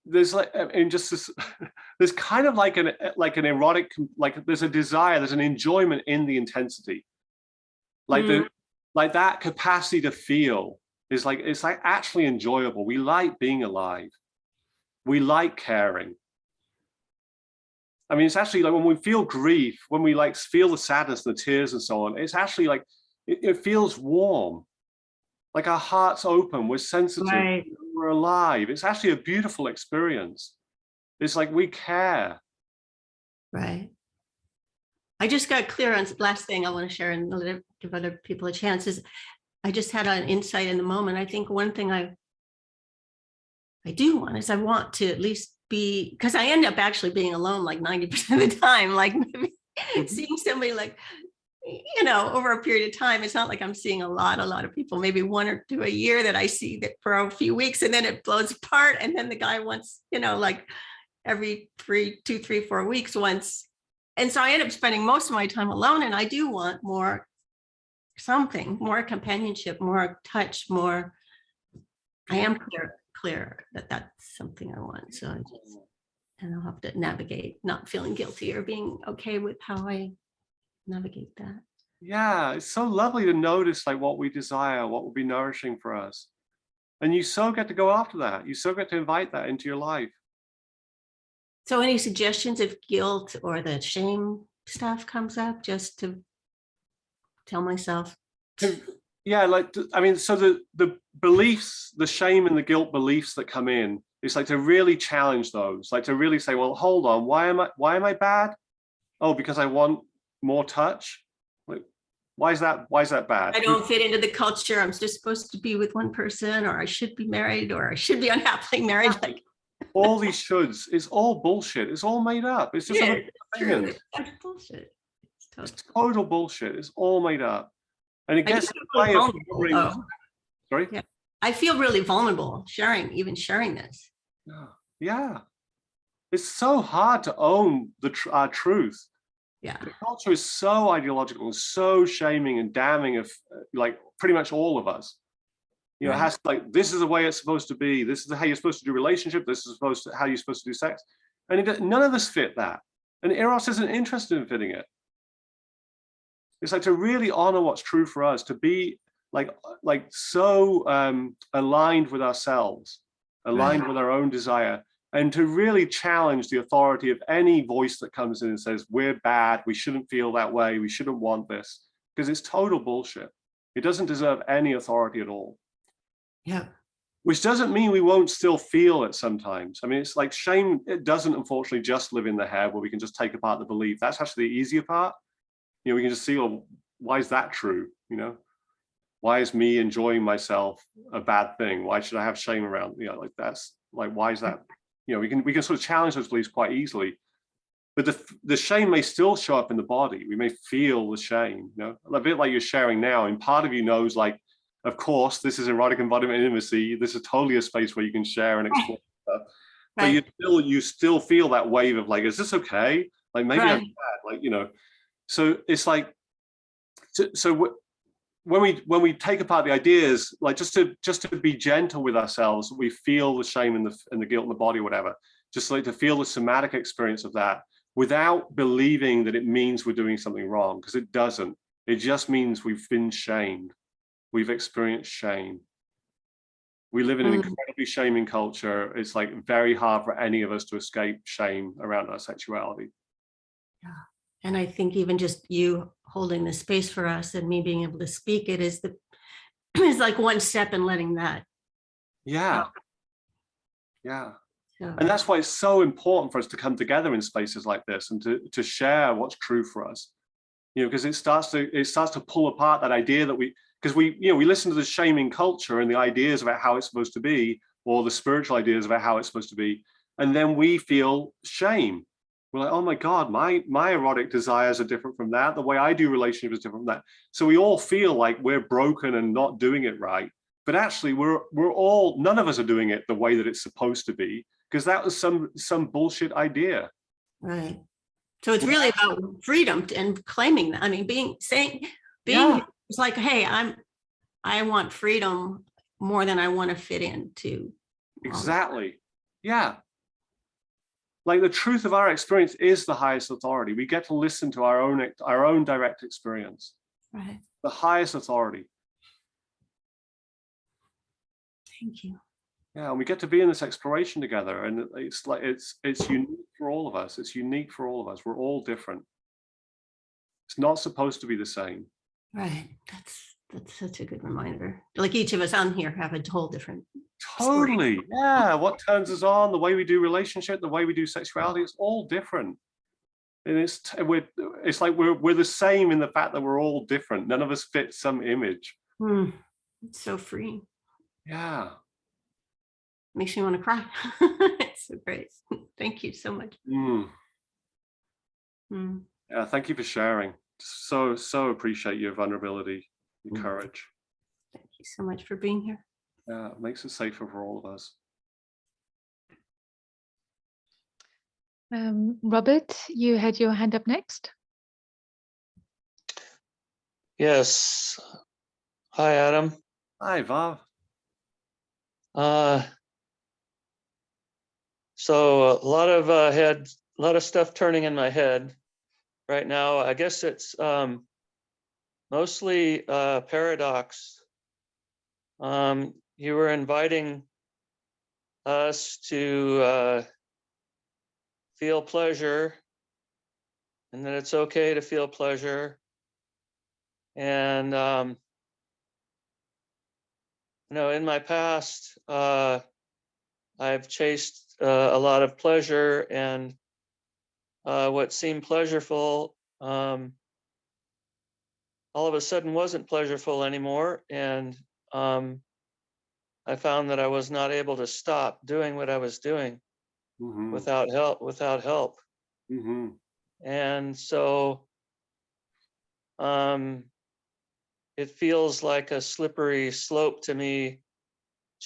B: there's kind of like an erotic, like there's a desire, there's an enjoyment in the intensity. Like like that capacity to feel is like, it's like actually enjoyable. We like being alive. We like caring. I mean, it's actually like when we feel grief, when we like feel the sadness, the tears and so on, it's actually like, it feels warm. Like our hearts open, we're sensitive,
D: right.
B: We're alive. It's actually a beautiful experience. It's like we care.
D: Right. I just got clear on last thing I want to share and give other people a chance is I just had an insight in the moment. I think one thing I do want is I want to at least be, because I end up actually being alone like 90% of the time, like maybe seeing somebody like, over a period of time. It's not like I'm seeing a lot of people, maybe 1 or 2 a year that I see that for a few weeks, and then it blows apart. And then the guy wants, like every 2, 3, 4 weeks once. And so I end up spending most of my time alone, and I do want more companionship, more touch, more. I am clear that that's something I want. So and I'll have to navigate not feeling guilty or being okay with how I navigate that.
B: Yeah, it's so lovely to notice like what we desire, what would be nourishing for us. And you so get to go after that. You so get to invite that into your life.
D: So any suggestions if guilt or the shame stuff comes up, just to tell myself?
B: Yeah, like, I mean, so the beliefs, the shame and the guilt beliefs that come in, it's like to really challenge those, like to really say, well, hold on, why am I bad? Oh, because I want more touch. Like, why is that bad?
D: I don't fit into the culture. I'm just supposed to be with one person, or I should be married, or I should be unhappily married. Like
B: all these shoulds, it's all bullshit. It's all made up. It's just
D: that's bullshit.
B: It's total bullshit. It's all made up. And it gets sorry?
D: Yeah. I feel really vulnerable sharing this.
B: Yeah. It's so hard to own our truth.
D: Yeah.
B: The culture is so ideological and so shaming and damning of like pretty much all of us. It has to, like, this is the way it's supposed to be. This is how you're supposed to do relationship. This is how you're supposed to do sex. And none of us fit that. And Eros isn't interested in fitting it. It's like to really honor what's true for us, to be like so aligned with ourselves, aligned with our own desire, and to really challenge the authority of any voice that comes in and says, we're bad, we shouldn't feel that way, we shouldn't want this, because it's total bullshit. It doesn't deserve any authority at all.
D: Yeah.
B: Which doesn't mean we won't still feel it sometimes. I mean, it's like shame, it doesn't unfortunately just live in the head where we can just take apart the belief. That's actually the easier part. We can just see, well, why is that true? Why is me enjoying myself a bad thing? Why should I have shame around? Like that's like, why is that? We can sort of challenge those beliefs quite easily. But the shame may still show up in the body. We may feel the shame, a bit like you're sharing now. And part of you knows, like, of course, this is erotic embodiment intimacy. This is totally a space where you can share and explore stuff. Right. But you still feel that wave of like, is this okay? Like maybe I'm bad. Like, so it's like, so when we take apart the ideas, like just to be gentle with ourselves, we feel the shame and the guilt in the body, or whatever. Just like to feel the somatic experience of that, without believing that it means we're doing something wrong, because it doesn't. It just means we've been shamed. We've experienced shame. We live in an incredibly shaming culture. It's like very hard for any of us to escape shame around our sexuality.
D: Yeah. And I think even just you holding the space for us and me being able to speak it is like one step in letting that.
B: Yeah. Yeah.
D: So,
B: And that's why it's so important for us to come together in spaces like this and to share what's true for us. You know, because it starts to pull apart that idea that we listen to the shaming culture and the ideas about how it's supposed to be, or the spiritual ideas about how it's supposed to be, and then we feel shame. We're like, oh my God, my erotic desires are different from that. The way I do relationship is different from that. So we all feel like we're broken and not doing it right. But actually, none of us are doing it the way that it's supposed to be, because that was some bullshit idea.
D: right. So it's really about freedom and claiming that. I mean, it's like, hey, I want freedom more than I want to fit into.
B: Exactly. Yeah. Like the truth of our experience is the highest authority. We get to listen to our own direct experience.
D: Right.
B: The highest authority.
D: Thank you.
B: Yeah, and we get to be in this exploration together, and it's like it's unique for all of us. It's unique for all of us. We're all different. It's not supposed to be the same.
D: Right. That's such a good reminder. Like each of us on here have a whole different.
B: Totally. Story. Yeah. What turns us on, the way we do relationship, the way we do sexuality, it's all different. And it's like we're the same in the fact that we're all different. None of us fit some image.
D: It's so free.
B: Yeah.
D: Makes me want to cry. It's so great. Thank you so much.
B: Yeah, thank you for sharing. So appreciate your vulnerability, your courage.
D: Thank you so much for being here.
B: Yeah, it makes it safer for all of us.
A: Robert, you had your hand up next.
E: Yes. Hi, Adam.
B: Hi, Vav.
E: So a lot of stuff turning in my head right now. I guess it's mostly paradox. You were inviting us to feel pleasure, and that it's okay to feel pleasure. And in my past, I've chased a lot of pleasure, and what seemed pleasurable all of a sudden wasn't pleasurable anymore. And I found that I was not able to stop doing what I was doing without help. And so it feels like a slippery slope to me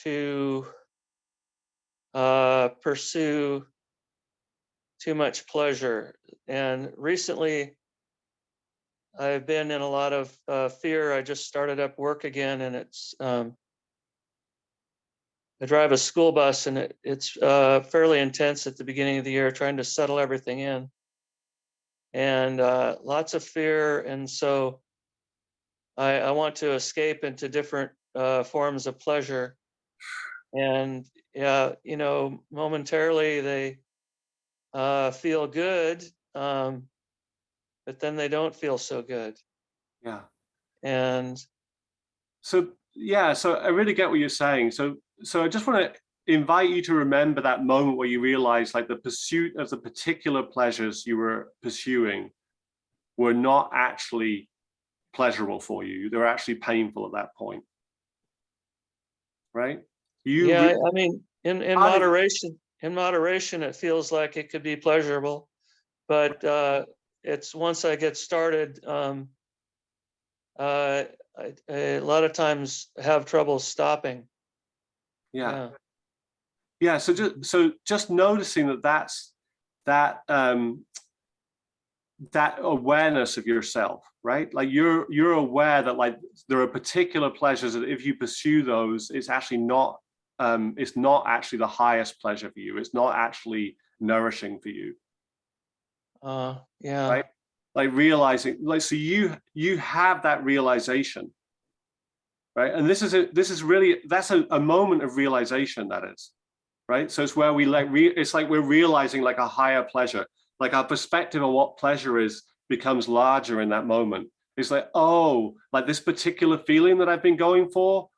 E: to pursue too much pleasure. And recently I've been in a lot of fear. I just started up work again, and it's I drive a school bus, and it's fairly intense at the beginning of the year, trying to settle everything in, and lots of fear. And so I want to escape into different forms of pleasure. And momentarily they feel good, but then they don't feel so good.
B: Yeah.
E: And
B: so I really get what you're saying. So I just want to invite you to remember that moment where you realize, like, the pursuit of the particular pleasures you were pursuing were not actually pleasurable for you. They were actually painful at that point, right?
E: I mean, in moderation, it feels like it could be pleasurable, but it's once I get started, I a lot of times have trouble stopping.
B: Yeah. So just noticing that awareness of yourself, right? Like you're aware that, like, there are particular pleasures that if you pursue those, it's not actually the highest pleasure for you. It's not actually nourishing for you. Right? Like realizing, like, so you have that realization, right? And this is really, that's a moment of realization, that is, right? So it's where we it's like we're realizing like a higher pleasure, like our perspective on what pleasure is becomes larger in that moment. It's like, oh, like this particular feeling that I've been going for,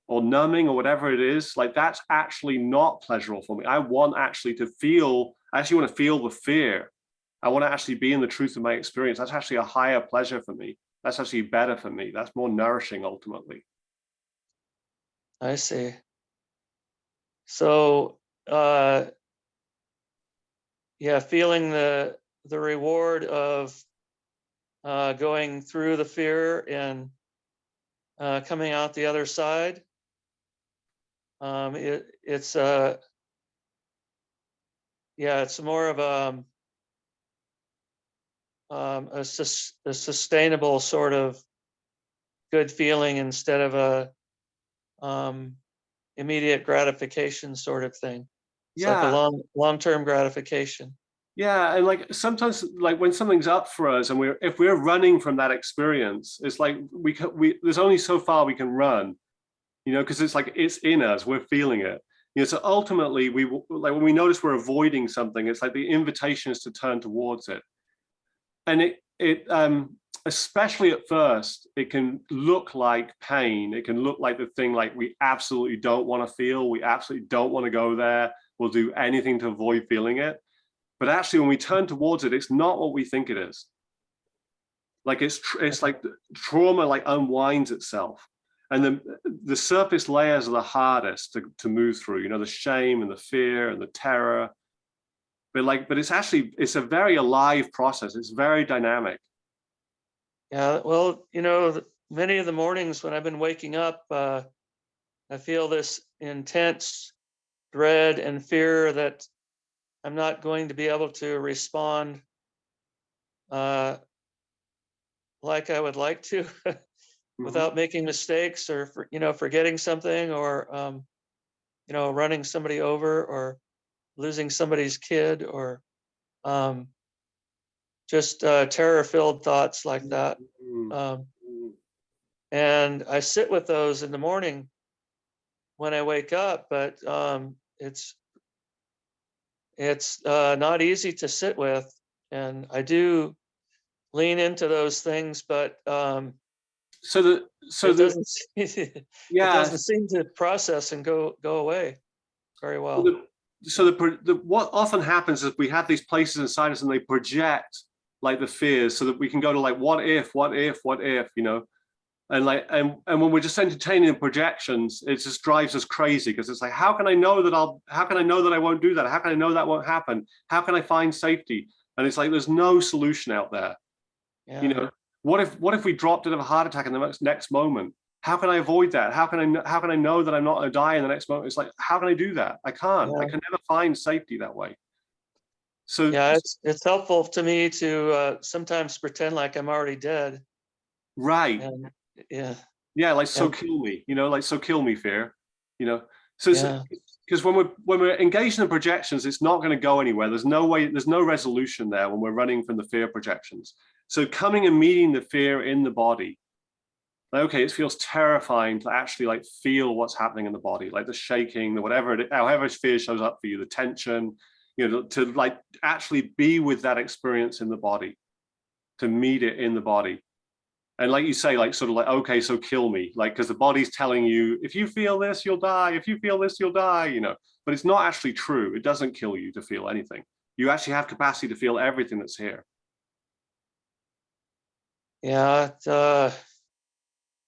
B: or numbing, or whatever it is, like that's actually not pleasurable for me. I want actually to feel, I actually want to feel the fear. I want to actually be in the truth of my experience. That's actually a higher pleasure for me. That's actually better for me. That's more nourishing ultimately.
E: I see. So, yeah, feeling the reward of going through the fear and coming out the other side. It's yeah, it's more of a sustainable sort of good feeling instead of a immediate gratification sort of thing. It's like a
B: Yeah.
E: long-term gratification.
B: Yeah, and like sometimes, like when something's up for us, and if we're running from that experience, it's like there's only so far we can run, you know, because it's like it's in us, we're feeling it, you know. So ultimately, like when we notice we're avoiding something, it's like the invitation is to turn towards it, and especially at first, it can look like pain. It can look like the thing like we absolutely don't want to feel, we absolutely don't want to go there. We'll do anything to avoid feeling it. But actually, when we turn towards it, it's not what we think it is. Like it's like trauma like unwinds itself, and the surface layers are the hardest to move through. You know, the shame and the fear and the terror. But it's a very alive process. It's very dynamic.
E: Yeah, well, you know, many of the mornings when I've been waking up, I feel this intense dread and fear that I'm not going to be able to respond like I would like to without making mistakes or forgetting something, or running somebody over, or losing somebody's kid, or just terror-filled thoughts like that. And I sit with those in the morning when I wake up, but it's not easy to sit with, and I do lean into those things, but it doesn't seem to process and go away very well.
B: What often happens is we have these places inside us, and they project like the fears, so that we can go to like what if, you know, and when we're just entertaining the projections, it just drives us crazy, because it's like, how can I know that I won't do that? How can I know that won't happen? How can I find safety? And it's like there's no solution out there.
E: Yeah.
B: You know, what if we dropped out of a heart attack in the next moment? How can I avoid that? How can I know that I'm not going to die in the next moment? It's like, how can I do that? I can't.
E: Yeah.
B: I can never find safety that way. So
E: yeah, it's helpful to me to sometimes pretend like I'm already dead.
B: right.
E: And, yeah.
B: Yeah, like so kill me, you know, like so kill me fear, you know. So
E: Yeah.
B: because when we're engaged in the projections, it's not going to go anywhere. There's no way, there's no resolution there when we're running from the fear projections. So coming and meeting the fear in the body, like, okay, it feels terrifying to actually like feel what's happening in the body, like the shaking, the whatever, however fear shows up for you, the tension, you know, to like actually be with that experience in the body, to meet it in the body. And like you say, like sort of like, okay, so kill me, like, because the body's telling you, if you feel this, you'll die. If you feel this, you'll die, you know. But it's not actually true. It doesn't kill you to feel anything. You actually have capacity to feel everything that's here.
E: Yeah, it's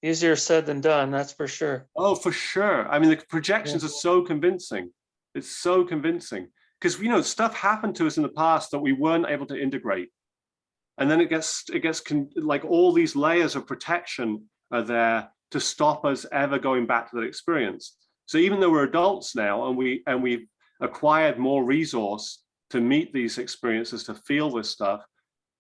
E: easier said than done, that's for sure.
B: Oh, for sure. I mean, the projections are so convincing. It's so convincing, because, you know, stuff happened to us in the past that we weren't able to integrate. And then it gets like all these layers of protection are there to stop us ever going back to that experience. So even though we're adults now, and we've acquired more resource to meet these experiences, to feel this stuff,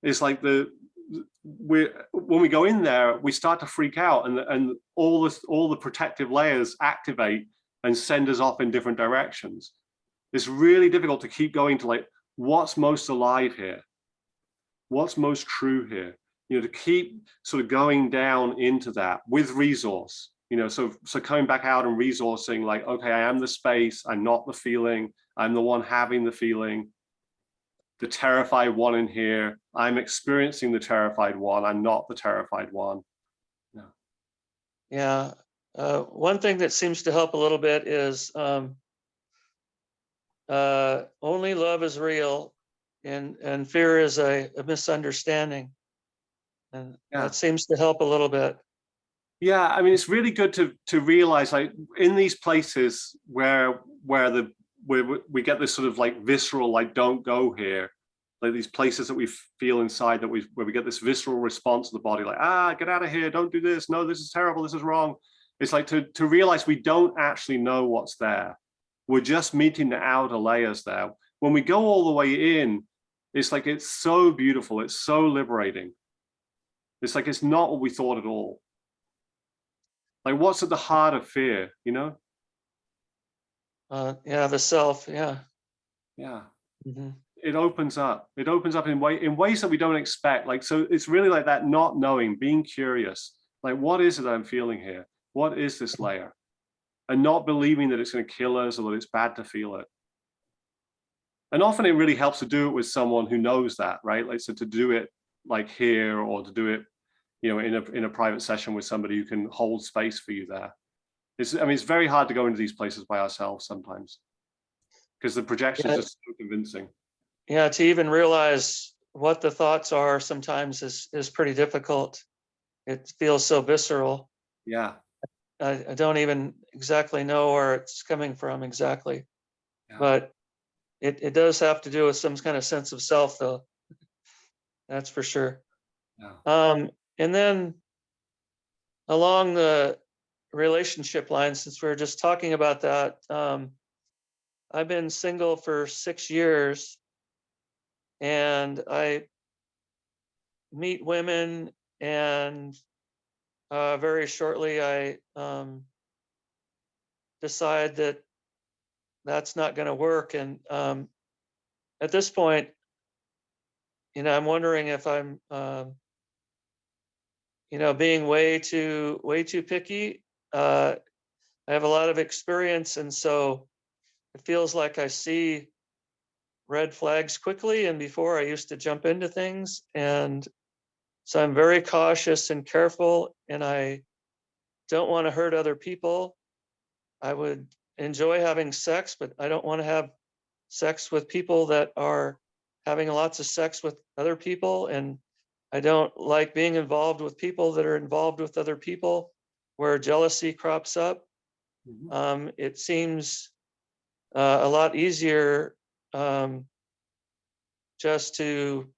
B: it's like when we go in there, we start to freak out, and all the protective layers activate and send us off in different directions. It's really difficult to keep going to like, what's most alive here? What's most true here? You know, to keep sort of going down into that with resource, You know, so coming back out and resourcing, like, okay, I am the space, I'm not the feeling, I'm the one having the feeling, the terrified one in here, I'm experiencing the terrified one, I'm not the terrified one.
E: Yeah. One thing that seems to help a little bit is only love is real, and fear is a misunderstanding, and that seems to help a little bit.
B: Yeah, I mean, it's really good to realize, like, in these places where we get this sort of like visceral, like, don't go here, like these places that we feel inside that where we get this visceral response of the body, like, get out of here, don't do this, no, this is terrible, this is wrong. It's like to realize we don't actually know what's there. We're just meeting the outer layers there. When we go all the way in, it's like, it's so beautiful, it's so liberating. It's like, it's not what we thought at all. Like, what's at the heart of fear, you know?
E: Yeah, the self. Yeah.
B: Yeah.
E: Mm-hmm.
B: It opens up. It opens up in ways that we don't expect. Like, so it's really like that not knowing, being curious. Like, what is it that I'm feeling here? What is this layer? And not believing that it's going to kill us or that it's bad to feel it. And often it really helps to do it with someone who knows that, right? Like, so to do it like here, or to do it, you know, in a private session with somebody who can hold space for you there. I mean, it's very hard to go into these places by ourselves sometimes, because the projection is just so convincing.
E: Yeah, to even realize what the thoughts are sometimes is pretty difficult. It feels so visceral.
B: Yeah.
E: I don't even exactly know where it's coming from exactly, but it does have to do with some kind of sense of self, though. That's for sure.
B: Yeah.
E: And then along the relationship line, since we were just talking about that, I've been single for 6 years, and I meet women, and very shortly I decide that that's not going to work. And at this point, you know, I'm wondering if I'm, you know, being way too picky. I have a lot of experience, and so it feels like I see red flags quickly. And before, I used to jump into things, and so I'm very cautious and careful, and I don't want to hurt other people. I would enjoy having sex, but I don't want to have sex with people that are having lots of sex with other people. And I don't like being involved with people that are involved with other people where jealousy crops up.
B: Mm-hmm.
E: It seems a lot easier just to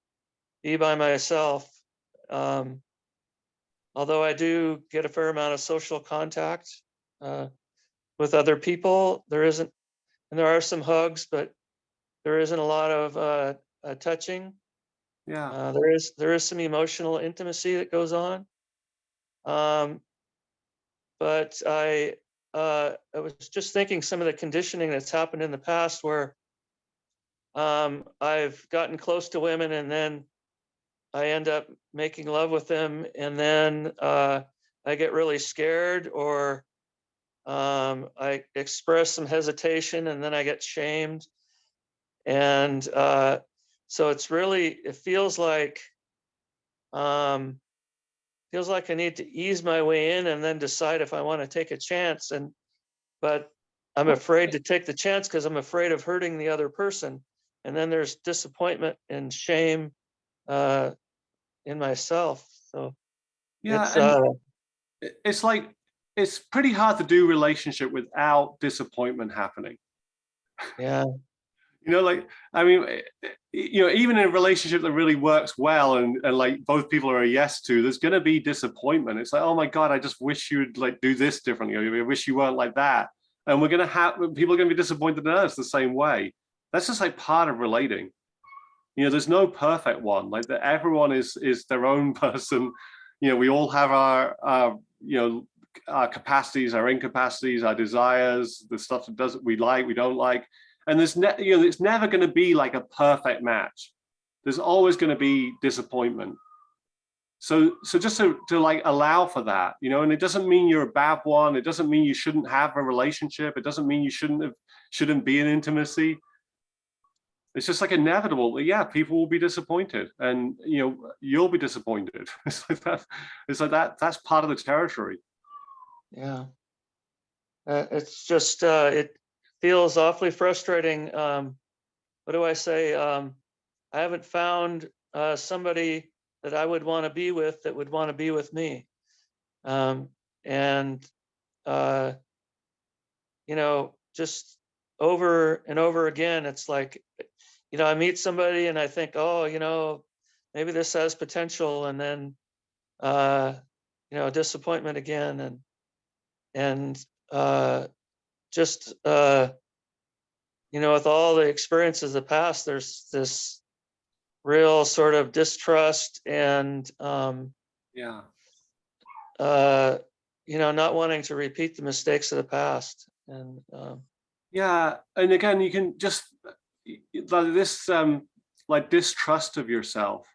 E: be by myself. Although I do get a fair amount of social contact with other people, there isn't, and there are some hugs, but there isn't a lot of touching.
B: Yeah.
E: There is some emotional intimacy that goes on. But I was just thinking some of the conditioning that's happened in the past where I've gotten close to women, and then I end up making love with them, and then I get really scared, or I express some hesitation, and then I get shamed. And so it feels like I need to ease my way in and then decide if I want to take a chance. But I'm afraid to take the chance because I'm afraid of hurting the other person. And then there's disappointment and shame in myself. So
B: Yeah. It's like, it's pretty hard to do relationship without disappointment happening.
E: Yeah.
B: You know, like, I mean, you know, even in a relationship that really works well, and like both people are a yes to, there's going to be disappointment. It's like, oh my God, I just wish you'd like do this differently. I wish you weren't like that. And we're going to have, people are going to be disappointed in us the same way. That's just like part of relating. You know, there's no perfect one. Like, that everyone is their own person. You know, we all have our you know, our capacities, our incapacities, our desires, the stuff that we like, we don't like. And there's you know, it's never going to be like a perfect match. There's always going to be disappointment. So just to like allow for that, you know, and it doesn't mean you're a bad one. It doesn't mean you shouldn't have a relationship. It doesn't mean you shouldn't be in intimacy. It's just like inevitable. Yeah, people will be disappointed, and you know, you'll be disappointed. It's like that. It's like that. That's part of the territory.
E: Yeah. It's just, it feels awfully frustrating. What do I say? I haven't found somebody that I would want to be with that would want to be with me. And, you know, just over and over again, it's like, you know, I meet somebody and I think, oh, you know, maybe this has potential. And then, you know, disappointment again. And just, you know, with all the experiences of the past, there's this real sort of distrust and,
B: Yeah.
E: you know, not wanting to repeat the mistakes of the past. And
B: Yeah, and again, you can just like this, like distrust of yourself.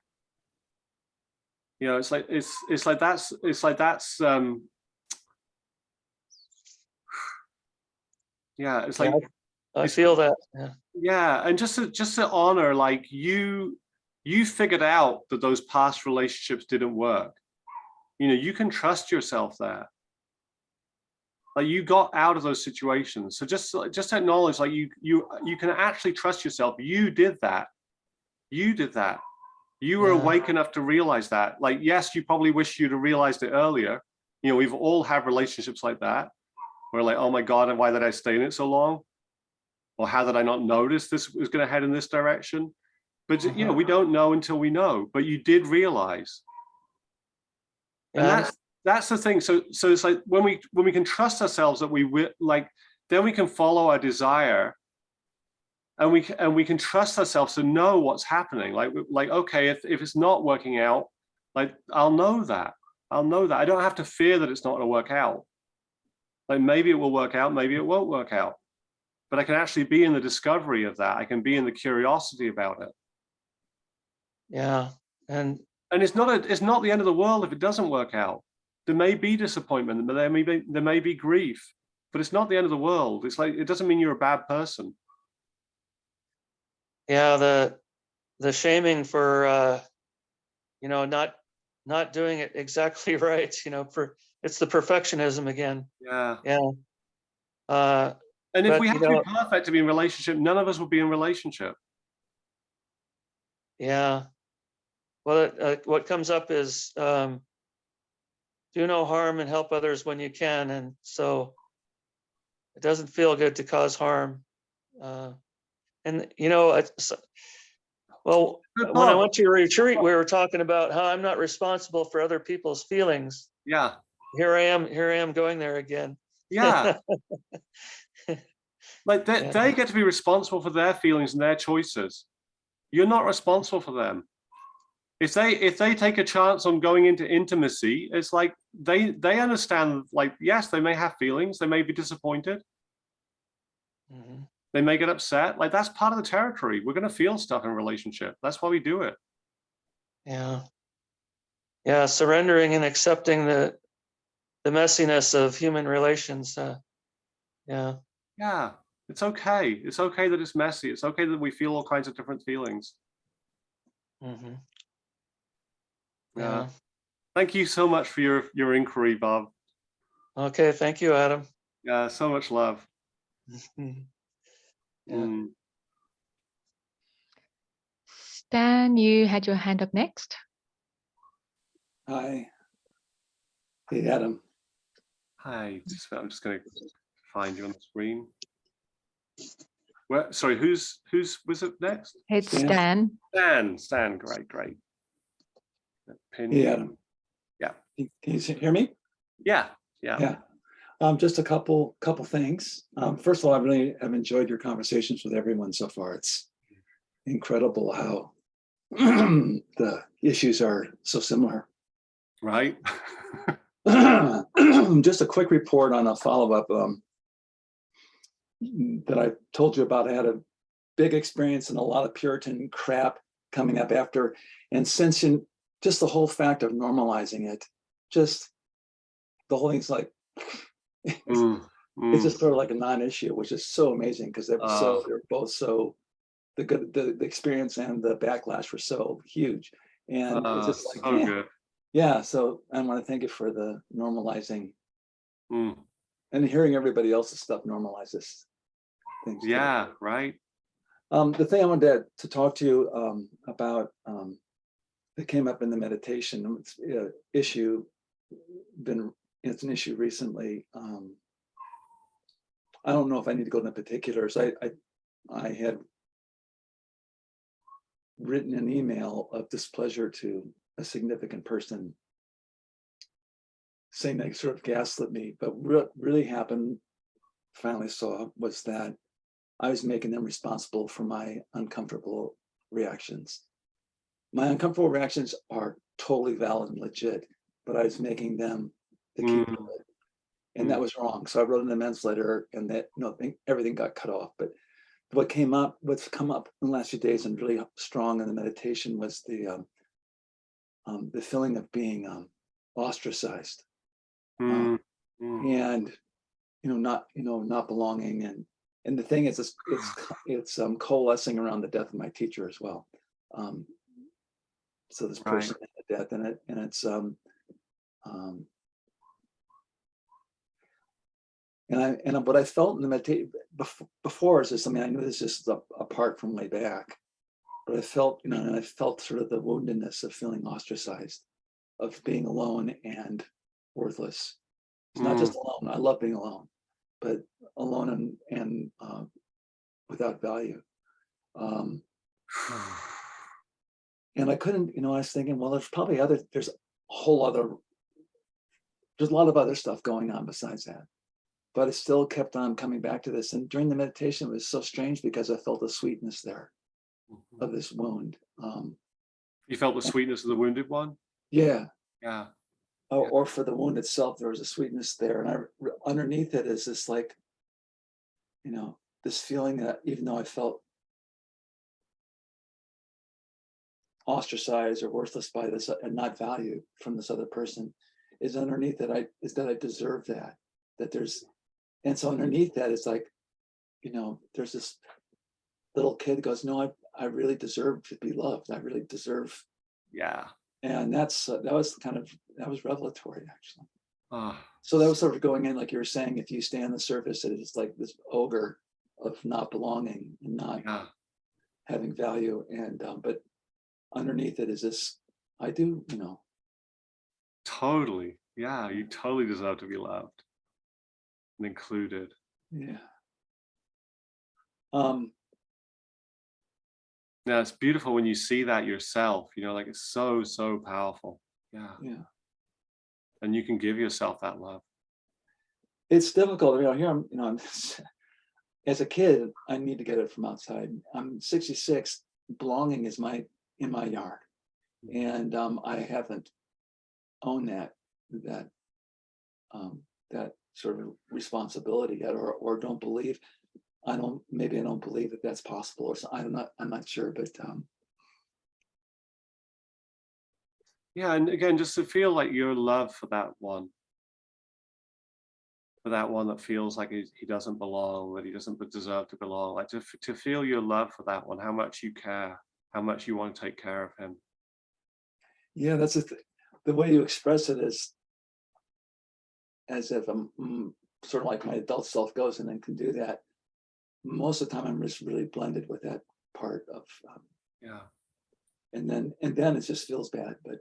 B: You know, it's like that's yeah, it's like
E: I feel that. Yeah.
B: yeah, and just to honor, like you figured out that those past relationships didn't work. You know, you can trust yourself there. Like you got out of those situations. So just acknowledge, like you can actually trust yourself. You did that. You did that. You were awake enough to realize that. Like, yes, you probably wish you'd have realized it earlier. You know, we've all had relationships like that. Where like, oh my God, and why did I stay in it so long? Or how did I not notice this was going to head in this direction? But you know, we don't know until we know. But you did realize, and that's the thing. So it's like when we can trust ourselves that like, then we can follow our desire, and we can trust ourselves to know what's happening. Like okay, if it's not working out, like I'll know that. I don't have to fear that it's not going to work out. Like maybe it will work out, maybe it won't work out. But I can actually be in the discovery of that. I can be in the curiosity about it.
E: Yeah. And
B: it's not the end of the world if it doesn't work out. There may be disappointment, there may be grief, but it's not the end of the world. It's like, it doesn't mean you're a bad person.
E: yeah, the shaming for you know, not doing it exactly right, you know, it's the perfectionism again.
B: Yeah.
E: Yeah.
B: And if we had to
E: know,
B: be perfect to be in relationship, none of us would be in relationship.
E: Yeah. Well, what comes up is do no harm and help others when you can. And so it doesn't feel good to cause harm. And, you know, well, when I went to your retreat, we were talking about how I'm not responsible for other people's feelings.
B: Yeah.
E: Here I am going there again.
B: Yeah. Like they get to be responsible for their feelings and their choices. You're not responsible for them. If they take a chance on going into intimacy, it's like they understand, like, yes, they may have feelings, they may be disappointed. Mm-hmm. They may get upset. Like that's part of the territory. We're going to feel stuff in a relationship. That's why we do it.
E: Yeah. Yeah. Surrendering and accepting the messiness of human relations. Yeah.
B: Yeah. It's okay. It's okay that it's messy. It's okay that we feel all kinds of different feelings.
E: Mm-hmm.
B: Yeah. Thank you so much for your inquiry, Bob.
E: Okay. Thank you, Adam.
B: Yeah. So much love.
E: Yeah.
A: Stan, you had your hand up next.
F: Hi. Hey, Adam.
B: Hi. I'm just going to find you on the screen. Where? Sorry. Who's was it next?
A: It's Stan.
B: Stan. Great. Pin.
F: Hey, Adam.
B: Yeah.
F: Can you hear me?
B: Yeah.
F: Just a couple things. First of all, I really have enjoyed your conversations with everyone so far. It's incredible how the issues are so similar.
B: Right.
F: Just a quick report on a follow-up that I told you about. I had a big experience and a lot of Puritan crap coming up after. And since just the whole fact of normalizing it, just the whole thing's like, it's just sort of like a non-issue, which is so amazing because they're both so, the experience and the backlash were so huge. And it's just like,
B: so good.
F: Yeah, so I want to thank you for the normalizing and hearing everybody else's stuff normalizes things.
B: Yeah, right.
F: The thing I wanted to talk to you about that came up in the meditation issue, it's an issue recently. I don't know if I need to go into particulars. I had written an email of displeasure to a significant person, saying they sort of gaslit me, but what really happened, finally saw, was that I was making them responsible for my uncomfortable reactions. My uncomfortable reactions are totally valid and legit, but I was making them the key to it. And that was wrong. So I wrote an amends letter, and that everything got cut off. But what's come up in the last few days and really strong in the meditation was the feeling of being ostracized, and not belonging. And the thing is, it's coalescing around the death of my teacher as well. So this person had a death in it, and it's and what I felt in the meditation before is this. I mean, I knew this is apart from way back, but I felt, and I felt sort of the woundedness of feeling ostracized, of being alone and worthless. It's not just alone. I love being alone, but alone and without value. And I couldn't, I was thinking, well, there's a lot of other stuff going on besides that. But I still kept on coming back to this. And during the meditation, it was so strange because I felt the sweetness there of this wound.
B: You felt the sweetness of the wounded one?
F: Yeah.
B: Yeah.
F: Or for the wound itself, there was a sweetness there. And underneath it is this like, this feeling that even though I felt ostracized or worthless by this and not valued from this other person, is underneath that I deserve that there's, and so underneath that it's like, there's this little kid goes, no, I really deserve to be loved. I really deserve.
B: Yeah.
F: And that was revelatory, actually. So that was sort of going in, like you were saying, if you stay on the surface, it is like this ogre of not belonging and not having value. And but underneath it is this, I do,
B: Totally. Yeah, you totally deserve to be loved and included.
F: Yeah.
B: Yeah, it's beautiful when you see that yourself, like it's so, so powerful. Yeah.
F: Yeah.
B: And you can give yourself that love.
F: It's difficult. Here I'm, as a kid, I need to get it from outside. I'm 66. Belonging is in my yard. And I haven't owned that sort of responsibility yet, or don't believe. Maybe I don't believe that that's possible, or so. I'm not sure, but
B: yeah, and again, just to feel like your love for that one that feels like he doesn't belong, that he doesn't deserve to belong, like to feel your love for that one, how much you care, how much you want to take care of him.
F: Yeah, that's the way you express it is as if I'm sort of like my adult self goes and then can do that. Most of the time I'm just really blended with that part of and then it just feels bad, but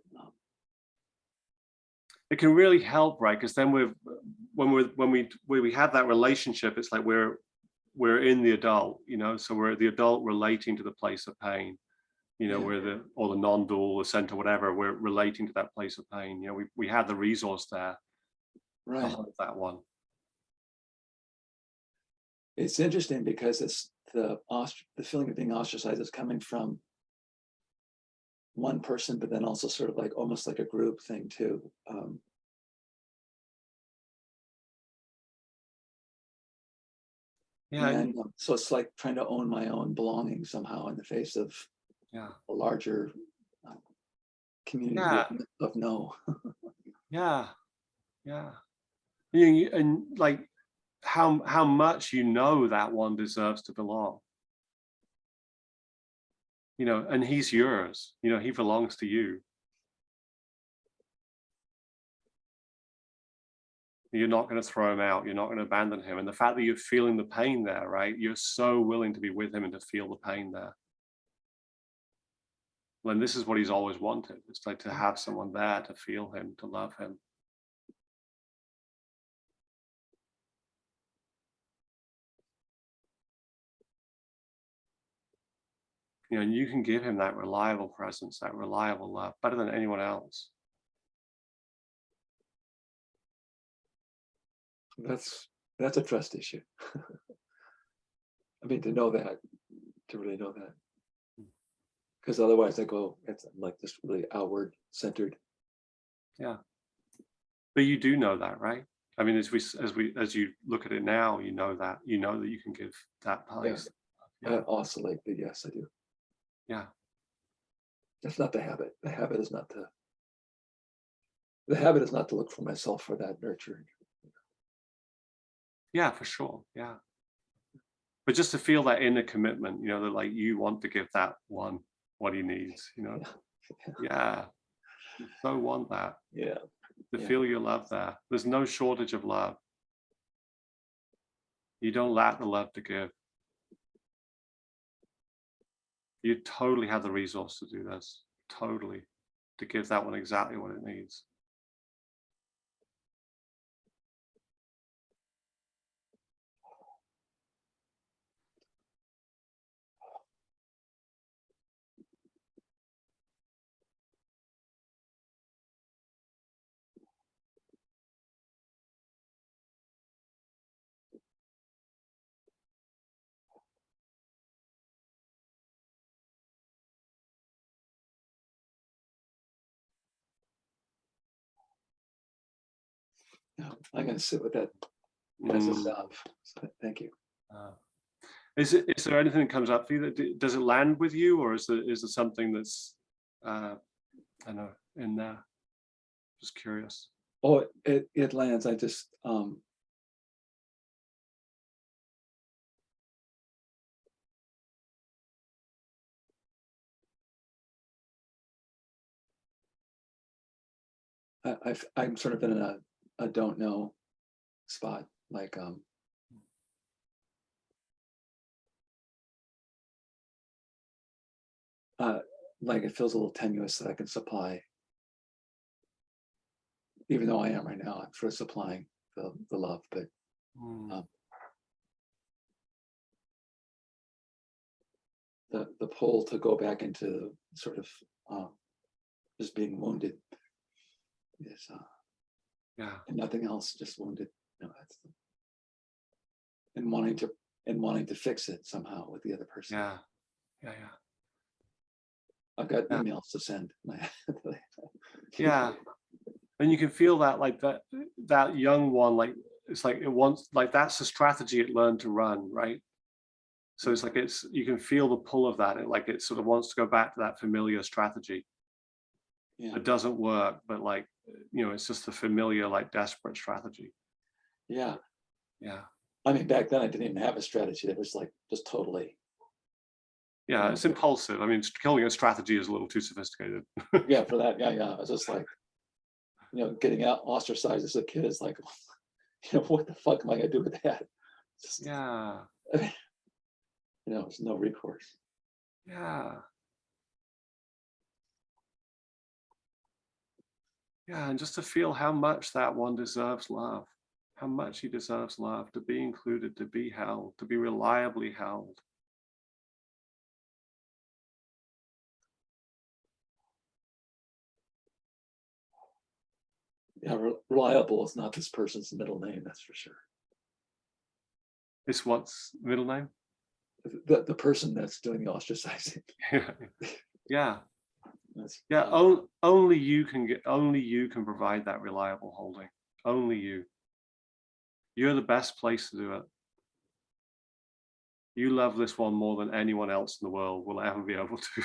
B: it can really help, right? Because then when we have that relationship, it's like we're in the adult, so we're the adult relating to the place of pain, we're the non-dual, the center, whatever, we're relating to that place of pain. We have the resource there to hold that one.
F: It's interesting because it's the feeling of being ostracized is coming from one person, but then also sort of like almost like a group thing too. And so it's like trying to own my own belonging somehow in the face of a larger community
B: Yeah.
F: of no.
B: Yeah. Yeah. And like how much you know that one deserves to belong. You know, and he's yours. You know, he belongs to you. You're not going to throw him out. You're not going to abandon him. And the fact that you're feeling the pain there, right? You're so willing to be with him and to feel the pain there. And this is what he's always wanted. It's like to have someone there to feel him, to love him. You know, and you can give him that reliable presence, that reliable love, better than anyone else.
F: That's a trust issue. I mean, to know that, to really know that. Because otherwise I go, it's like this really outward centered.
B: Yeah. But you do know that, right? I mean, as you look at it now, you know that you can give that place.
F: I oscillate, but yes, I do.
B: Yeah.
F: That's not the habit. The habit is not to look for myself for that nurturing.
B: Yeah, for sure. Yeah. But just to feel that inner commitment, you know, that like you want to give that one what he needs, you know. Yeah. You so want that.
F: Yeah.
B: To feel your love there. There's no shortage of love. You don't lack the love to give. You totally have the resource to do this. Totally. To give that one exactly what it needs.
F: No, I'm going to sit with that as a self. So, thank you.
B: Is there anything that comes up for you that does it land with you, or is there something that's I don't know, in there? Just curious.
F: Oh, it lands. I just I'm sort of in a don't know spot, like like it feels a little tenuous that I can supply, even though I am right now. I'm sort of supplying the love, but the pull to go back into sort of just being wounded is and nothing else, just wounded. No, that's and wanting to fix it somehow with the other person.
B: Yeah.
F: I've got emails to send.
B: Yeah. And you can feel that, like that young one, like it's like it wants, like that's the strategy it learned to run, right? So it's like you can feel the pull of that. It sort of wants to go back to that familiar strategy.
F: Yeah.
B: It doesn't work, but like, you know, it's just the familiar, like desperate strategy.
F: Yeah.
B: Yeah.
F: I mean, back then I didn't even have a strategy. It was like just totally.
B: Yeah, it's impulsive. I mean, killing a strategy is a little too sophisticated.
F: Yeah, for that. Yeah. I was just like, you know, getting out ostracized as a kid is like, you know, what the fuck am I gonna do with that? Just,
B: Yeah.
F: you know, there's no recourse.
B: Yeah. Yeah, and just to feel how much that one deserves love, how much he deserves love, to be included, to be held, to be reliably held.
F: Yeah, reliable is not this person's middle name, that's for sure.
B: It's what's middle name?
F: The person that's doing the ostracizing.
B: Yeah.
F: Yeah.
B: Only you can provide that reliable holding. Only you. You're the best place to do it. You love this one more than anyone else in the world will ever be able to.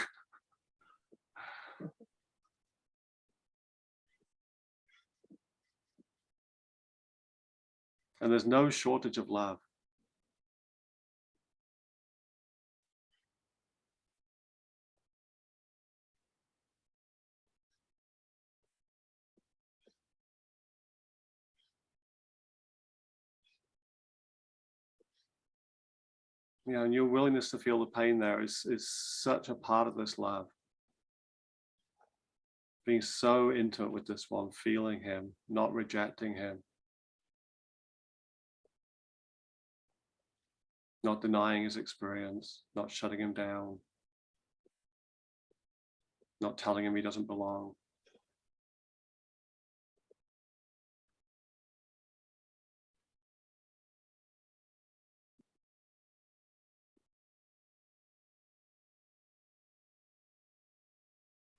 B: And there's no shortage of love. You know, and your willingness to feel the pain there is such a part of this love. Being so intimate with this one, feeling him, not rejecting him, not denying his experience, not shutting him down, not telling him he doesn't belong.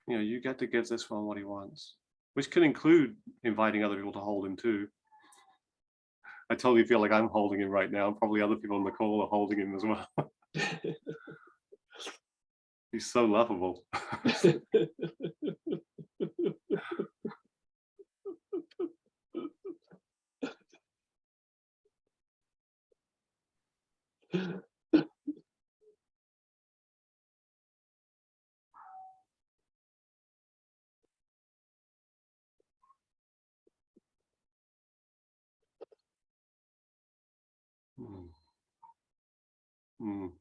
B: You know, you get to give this one what he wants, which can include inviting other people to hold him too. I totally feel like I'm holding him right now. Probably other people on the call are holding him as well. He's so lovable. Mm. Mm.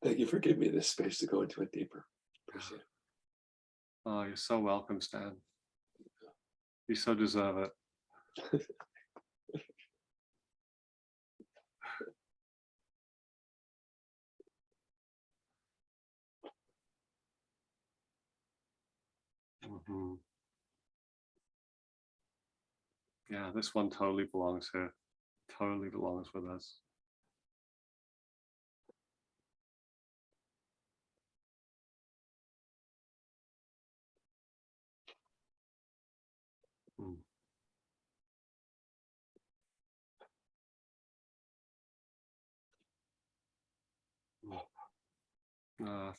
F: Thank you for giving me this space to go into it deeper. Appreciate it.
B: Oh, you're so welcome, Stan. You so deserve it. Mhm. Yeah, this one totally belongs here. Totally belongs with us. Mm.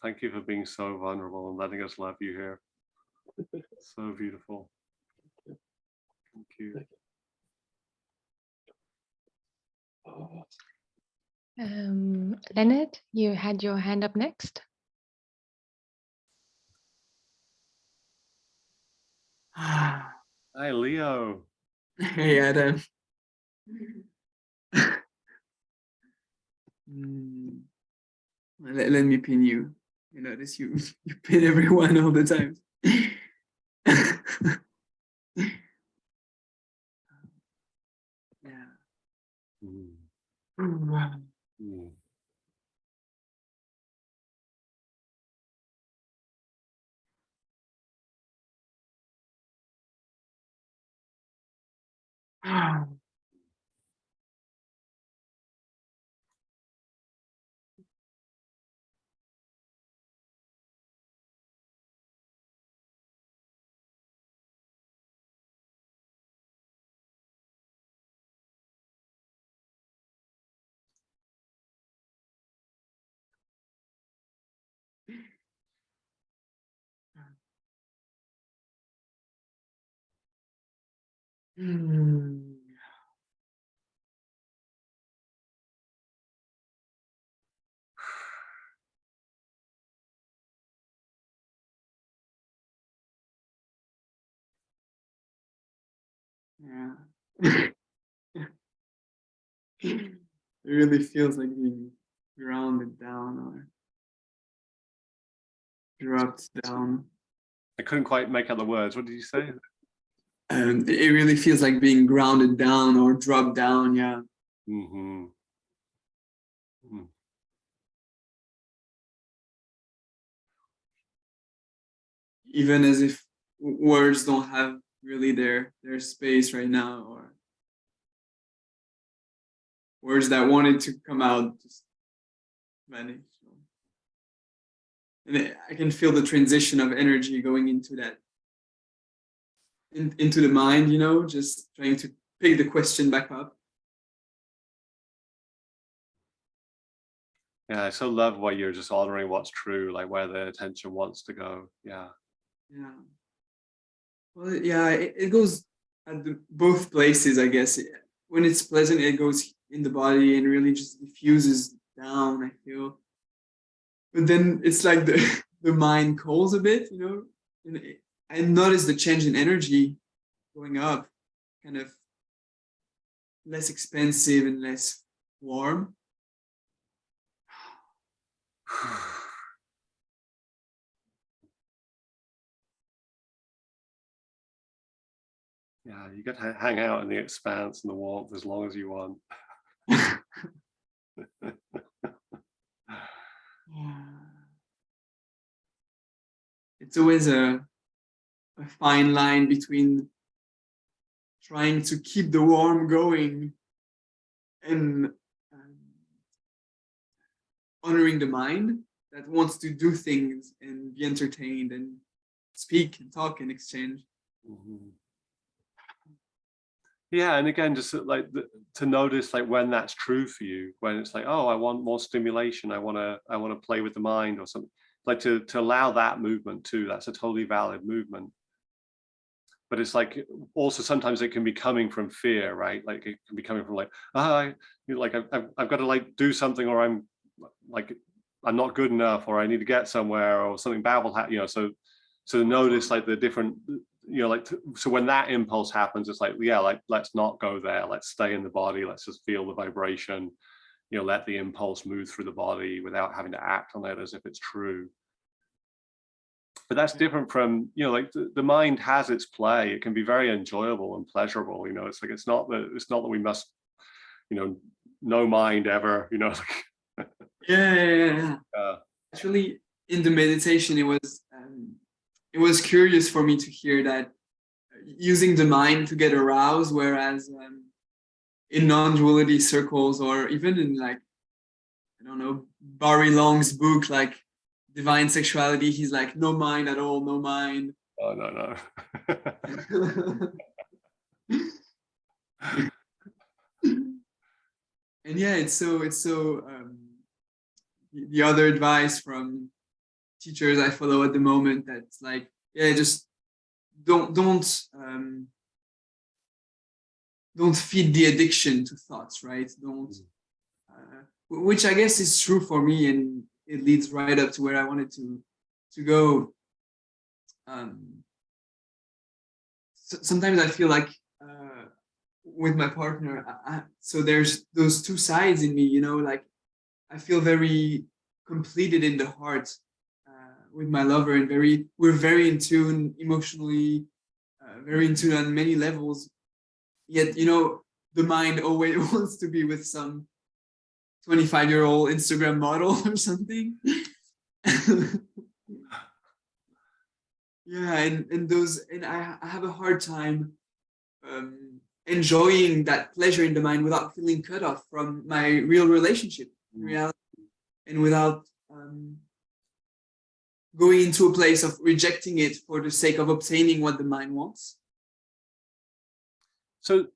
B: Thank you for being so vulnerable and letting us love you here. So beautiful. Thank you.
F: Oh,
A: Leonard, you had your hand up next.
B: Hi, Leo.
G: Hey, Adam. Let me pin you. You notice you pin everyone all the time. Yeah.
B: Mm.
G: Wow.
B: Mm.
G: Mm. Yeah. It really feels like being grounded down or dropped down.
B: I couldn't quite make out the words. What did you say?
G: It really feels like being grounded down or dropped down. Yeah.
B: Mm-hmm. Mm.
G: Even as if words don't have really their space right now, or words that wanted to come out just vanish. And I can feel the transition of energy going into that, into the mind, you know, just trying to pick the question back up.
B: Yeah, I so love why you're just honoring what's true, like where the attention wants to go. Yeah.
G: Yeah. Well, yeah, it goes at both places, I guess. When it's pleasant, it goes in the body and really just diffuses down, I feel. But then it's like the mind calls a bit, you know, and I notice the change in energy going up, kind of less expensive and less warm.
B: Yeah, you get to hang out in the expanse and the warmth as long as you want.
G: It's always a fine line between trying to keep the warm going and honoring the mind that wants to do things and be entertained and speak and talk and exchange.
B: Mm-hmm. Yeah, and again, just like to notice like when that's true for you, when it's like, oh, I want more stimulation, I want to play with the mind or something, like to allow that movement too. That's a totally valid movement. But it's like also sometimes it can be coming from fear, right? Like it can be coming from like, I've got to like do something, or I'm not good enough, or I need to get somewhere, or something bad will happen, you know. So notice like the different, you know, like so when that impulse happens, it's like, yeah, like let's not go there, let's stay in the body, let's just feel the vibration, you know, let the impulse move through the body without having to act on it as if it's true. But that's different from, you know, like the mind has its play. It can be very enjoyable and pleasurable, you know. It's like it's not that we must, you know, no mind ever, you know.
G: Yeah. Actually, in the meditation, it was curious for me to hear that using the mind to get aroused, whereas in non-duality circles, or even in like, I don't know, Barry Long's book, like Divine Sexuality, he's like, no mind at all, no mind.
B: Oh, no.
G: And yeah, it's so the other advice from teachers I follow at the moment, that's like, yeah, just don't feed the addiction to thoughts, right? Don't which I guess is true for me, and it leads right up to where I wanted to go. Sometimes I feel like with my partner, so there's those two sides in me, you know, like I feel very completed in the heart with my lover, and we're very in tune emotionally, very in tune on many levels. Yet, you know, the mind always wants to be with some 25-year-old Instagram model or something. Yeah, and I have a hard time enjoying that pleasure in the mind without feeling cut off from my real relationship in reality, and without going into a place of rejecting it for the sake of obtaining what the mind wants.
B: So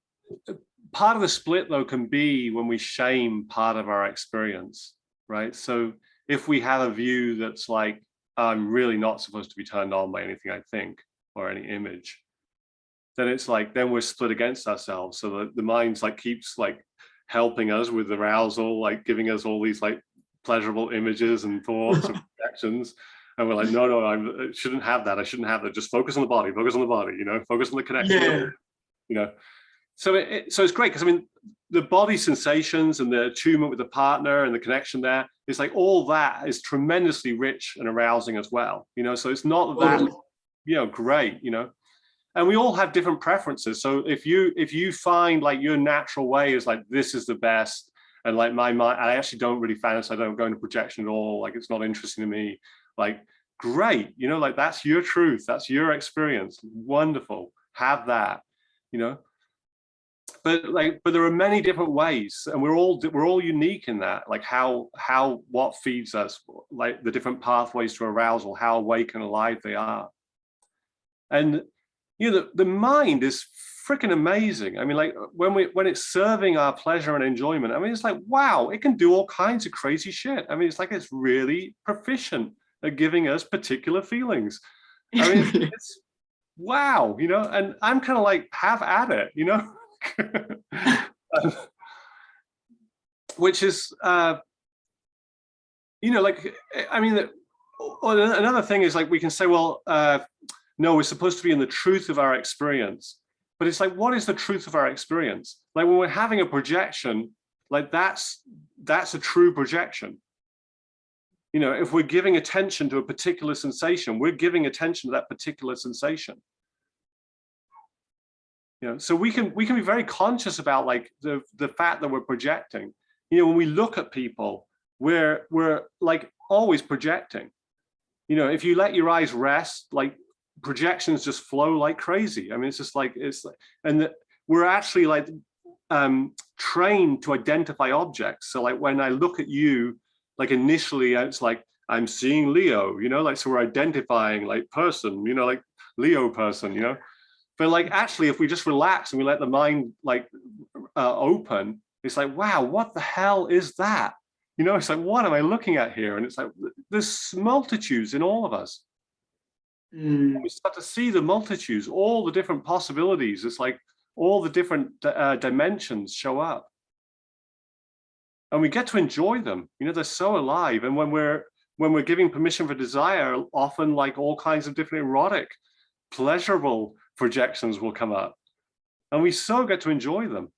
B: part of the split though can be when we shame part of our experience, right? So if we have a view that's like, I'm really not supposed to be turned on by anything I think or any image, then it's like, then we're split against ourselves. So the mind's like keeps like helping us with arousal, like giving us all these like pleasurable images and thoughts and reactions. And we're like, no, I shouldn't have that. I shouldn't have that. Just focus on the body, you know, focus on the connection, you know. So it's great because I mean, the body sensations and the attunement with the partner and the connection there, it's like all that is tremendously rich and arousing as well, you know. So it's not that, you know, great, you know. And we all have different preferences. So if you find like your natural way is like, this is the best, and like my mind, I actually don't really fantasize, I don't go into projection at all, like it's not interesting to me, like great, you know, like that's your truth, that's your experience, wonderful, have that, you know. But there are many different ways, and we're all unique in that, like what feeds us, like the different pathways to arousal, how awake and alive they are. And you know, the mind is freaking amazing. I mean, like when it's serving our pleasure and enjoyment, I mean, it's like, wow, it can do all kinds of crazy shit. I mean, it's like it's really proficient at giving us particular feelings. I mean, it's wow, you know, and I'm kind of like, have at it, you know. Which is you know, like, I mean, another thing is like we can say, well, no, we're supposed to be in the truth of our experience. But it's like, what is the truth of our experience? Like when we're having a projection, like that's a true projection. You know, if we're giving attention to a particular sensation, we're giving attention to that particular sensation. You know, so we can be very conscious about like the fact that we're projecting. You know, when we look at people, we're like always projecting. You know, if you let your eyes rest, like projections just flow like crazy. I mean, it's just like, and we're actually like trained to identify objects. So like when I look at you, like initially it's like, I'm seeing Leo, you know, like, so we're identifying like person, you know, like Leo person, you know, but like actually if we just relax and we let the mind like open, it's like, wow, what the hell is that? You know, it's like, what am I looking at here? And it's like, there's multitudes in all of us. We start to see the multitudes, all the different possibilities. It's like all the different dimensions show up. And we get to enjoy them. You know, they're so alive. And when we're giving permission for desire, often like all kinds of different erotic, pleasurable projections will come up. And we so get to enjoy them.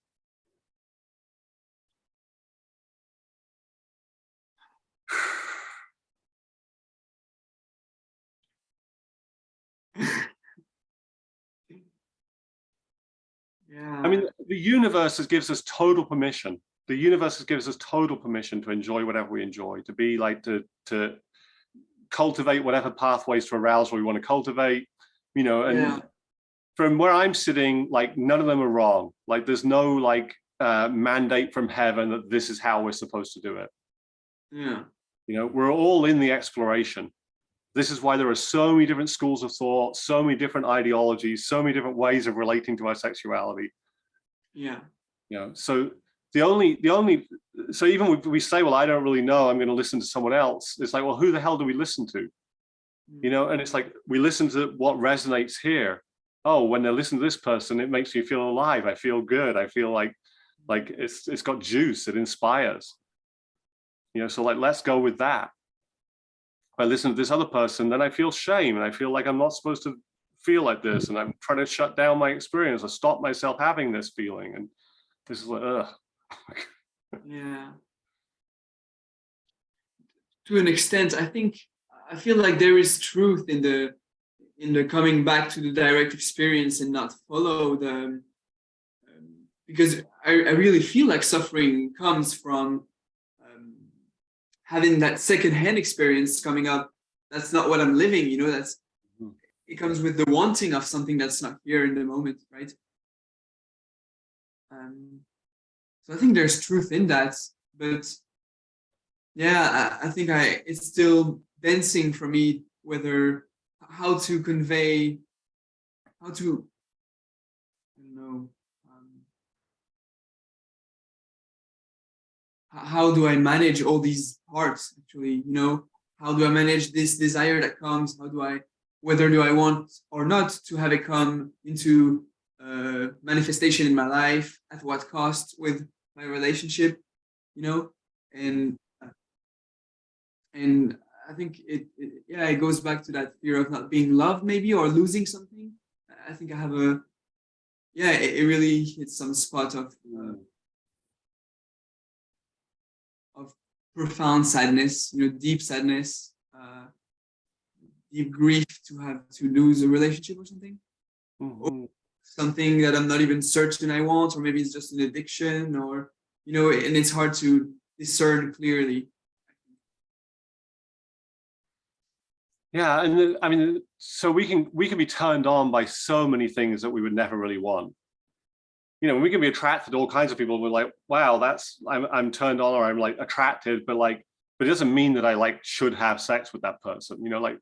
G: Yeah.
B: I mean, the universe gives us total permission. The universe gives us total permission to enjoy whatever we enjoy, to be like, to cultivate whatever pathways to arousal we want to cultivate, you know, and from where I'm sitting, like none of them are wrong. Like there's no like mandate from heaven that this is how we're supposed to do it.
G: Yeah.
B: You know, we're all in the exploration. This is why there are so many different schools of thought, so many different ideologies, so many different ways of relating to our sexuality.
G: Yeah.
B: You know, so so even if we say, well, I don't really know, I'm going to listen to someone else. It's like, well, who the hell do we listen to? You know, and it's like, we listen to what resonates here. Oh, when I listen to this person, it makes me feel alive. I feel good. I feel like it's got juice. It inspires. You know, so like, let's go with that. If I listen to this other person, then I feel shame and I feel like I'm not supposed to feel like this. And I'm trying to shut down my experience or stop myself having this feeling. And this is like, ugh.
G: Yeah. To an extent, I feel like there is truth in the coming back to the direct experience and not follow the because I really feel like suffering comes from having that secondhand experience coming up. That's not what I'm living, you know, it comes with the wanting of something that's not here in the moment, right? So I think there's truth in that, but yeah, I think it's still dancing for me how to convey, I don't know, how do I manage all these parts actually, you know, how do I manage this desire that comes, whether do I want or not to have it come into manifestation in my life, at what cost with my relationship, you know, and I think it goes back to that fear of not being loved maybe, or losing something. I think I have it really hits some spot of profound sadness, you know, deep sadness, deep grief to lose a relationship or something. Or something that I'm not even certain I want, or maybe it's just an addiction, or, you know, and it's hard to discern clearly.
B: Yeah, and I mean, so we can be turned on by so many things that we would never really want. You know, we can be attracted to all kinds of people. We're like, wow, I'm turned on, or I'm like attracted, but it doesn't mean that I like should have sex with that person. You know, like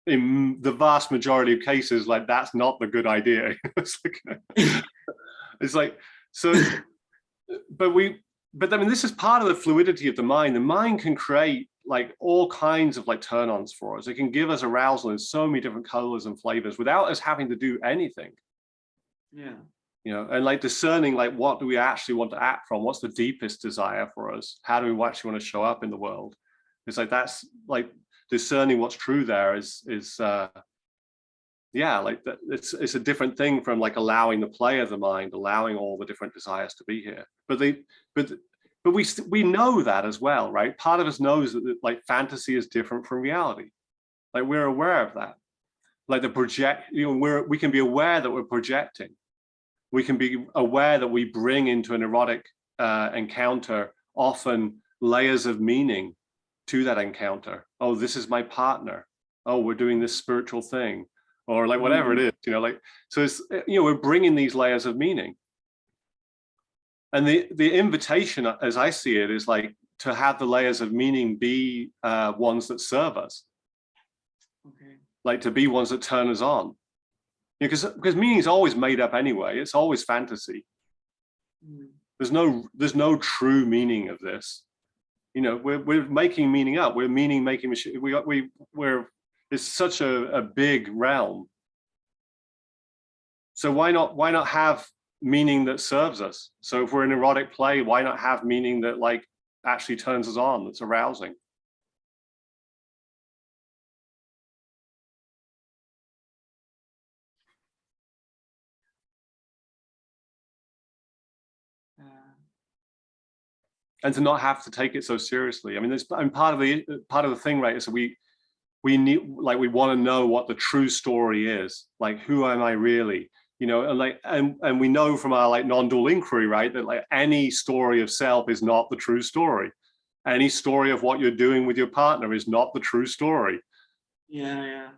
B: in the vast majority of cases, like that's not the good idea. It's like, so, but I mean, this is part of the fluidity of the mind. The mind can create like all kinds of like turn-ons for us. It can give us arousal in so many different colors and flavors without us having to do anything.
G: Yeah.
B: You know, and like discerning, like, what do we actually want to act from? What's the deepest desire for us? How do we actually want to show up in the world? It's like, that's like discerning what's true there is yeah, like that. It's a different thing from like allowing the play of the mind, allowing all the different desires to be here. But we know that as well, right? Part of us knows that like fantasy is different from reality. Like we're aware of that. Like we can be aware that we're projecting. We can be aware that we bring into an erotic encounter often layers of meaning to that encounter. Oh, this is my partner. Oh, we're doing this spiritual thing, or like whatever it is, you know, like, so it's, you know, we're bringing these layers of meaning. And the invitation, as I see it, is like to have the layers of meaning be ones that serve us.
G: Okay.
B: Like to be ones that turn us on. Because meaning is always made up anyway. It's always fantasy. There's no true meaning of this. You know, we're making meaning up. We're meaning making machine. We're it's such a big realm. So why not have meaning that serves us? So if we're an erotic play, why not have meaning that like actually turns us on, that's arousing? And to not have to take it so seriously. I mean, part of the thing, right, is we need, like, we want to know what the true story is. Like, who am I really? You know, and like, and we know from our like non-dual inquiry, right, that like any story of self is not the true story. Any story of what you're doing with your partner is not the true story.
G: Yeah, yeah.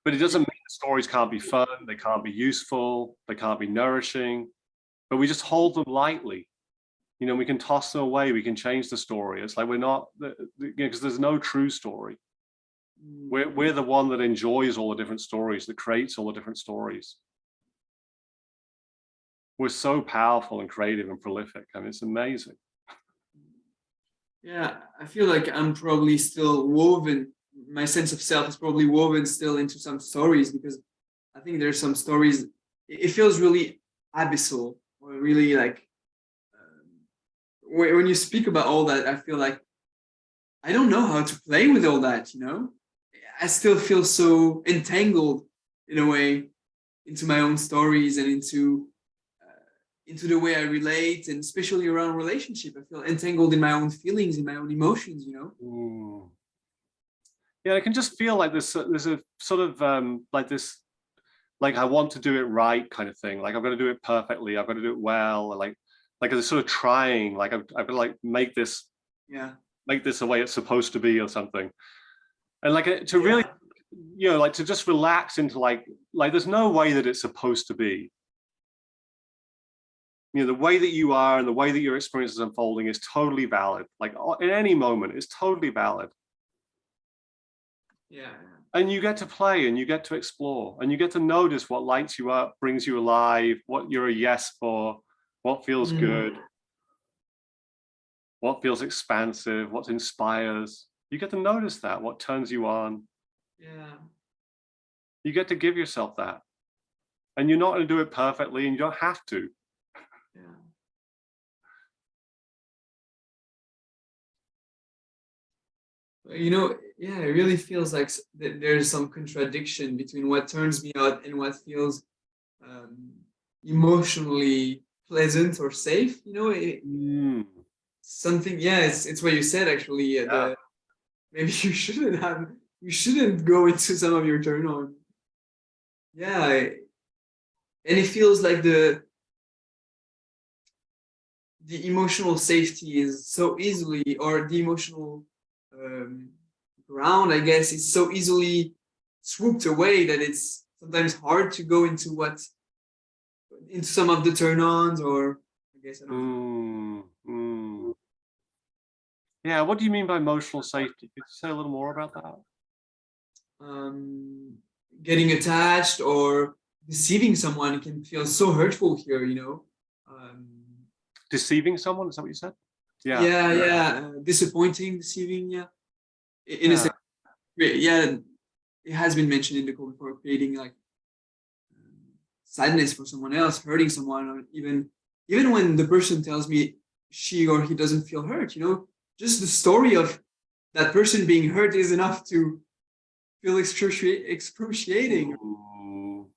B: But it doesn't mean the stories can't be fun, they can't be useful, they can't be nourishing, but we just hold them lightly. You know, we can toss them away, we can change the story. It's like we're not, because there's no true story. We're the one that enjoys all the different stories, that creates all the different stories. We're so powerful and creative and prolific, and it's amazing.
G: Yeah, I feel like I'm probably still woven, my sense of self is probably woven still into some stories, because I think there's some stories, it feels really abyssal, or really like, when you speak about all that, I feel like I don't know how to play with all that, you know? I still feel so entangled in a way into my own stories and into the way I relate, and especially around relationship. I feel entangled in my own feelings, in my own emotions, you know?
B: Ooh. Yeah, I can just feel like there's a sort of like this, like I want to do it right kind of thing. Like I've got to do it perfectly. I've got to do it well. Like a sort of trying, like I've got to like make this the way it's supposed to be or something. And like to really, you know, like to just relax into like there's no way that it's supposed to be. You know, the way that you are and the way that your experience is unfolding is totally valid. Like in any moment, it's totally valid.
G: Yeah.
B: And you get to play and you get to explore and you get to notice what lights you up, brings you alive, what you're a yes for, what feels good, what feels expansive, what inspires. You get to notice that, what turns you on.
G: Yeah.
B: You get to give yourself that. And you're not going to do it perfectly, and you don't have to.
G: Yeah. You know, yeah, it really feels like there's some contradiction between what turns me on and what feels emotionally pleasant or safe. You know, something. Yeah, it's what you said actually. Maybe you shouldn't go into some of your turn on. Yeah, and it feels like the emotional safety is so easily, or the emotional ground, I guess, is so easily swooped away that it's sometimes hard to go into some of the turn-ons, or I guess I don't know.
B: Yeah, what do you mean by emotional safety? Could you say a little more about that?
G: getting attached or deceiving someone can feel so hurtful here, you know.
B: Deceiving someone, is that what you said?
G: Yeah. Disappointing, deceiving, yeah. In a sense, yeah, it has been mentioned in the code before, creating like sadness for someone else, hurting someone, or even when the person tells me she or he doesn't feel hurt, you know, just the story of that person being hurt is enough to feel excruciating.
B: Ooh.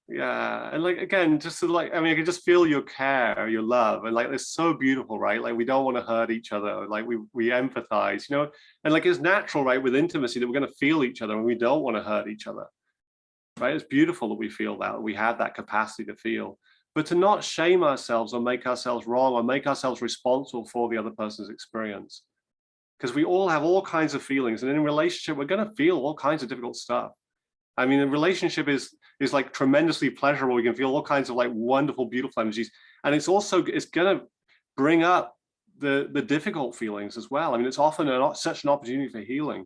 B: Yeah, and like again, just to like, I mean, I can just feel your care, your love, and like it's so beautiful, right? Like we don't want to hurt each other, like we empathize, you know, and like it's natural, right, with intimacy that we're going to feel each other and we don't want to hurt each other, right? It's beautiful that we feel that, we have that capacity to feel, but to not shame ourselves or make ourselves wrong or make ourselves responsible for the other person's experience, because we all have all kinds of feelings, and in a relationship, we're going to feel all kinds of difficult stuff. I mean, a relationship is like tremendously pleasurable. We can feel all kinds of like wonderful, beautiful energies, and it's going to bring up the difficult feelings as well. I mean, it's often such an opportunity for healing.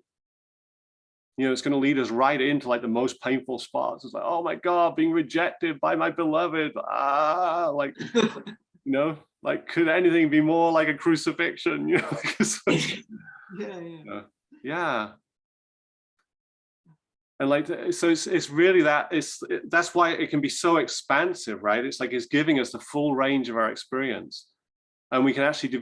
B: You know, it's going to lead us right into like the most painful spots. It's like, oh my God, being rejected by my beloved. Like, you know, like could anything be more like a crucifixion? You know, yeah. And like, so it's really that's why it can be so expansive, right? It's like it's giving us the full range of our experience, and we can actually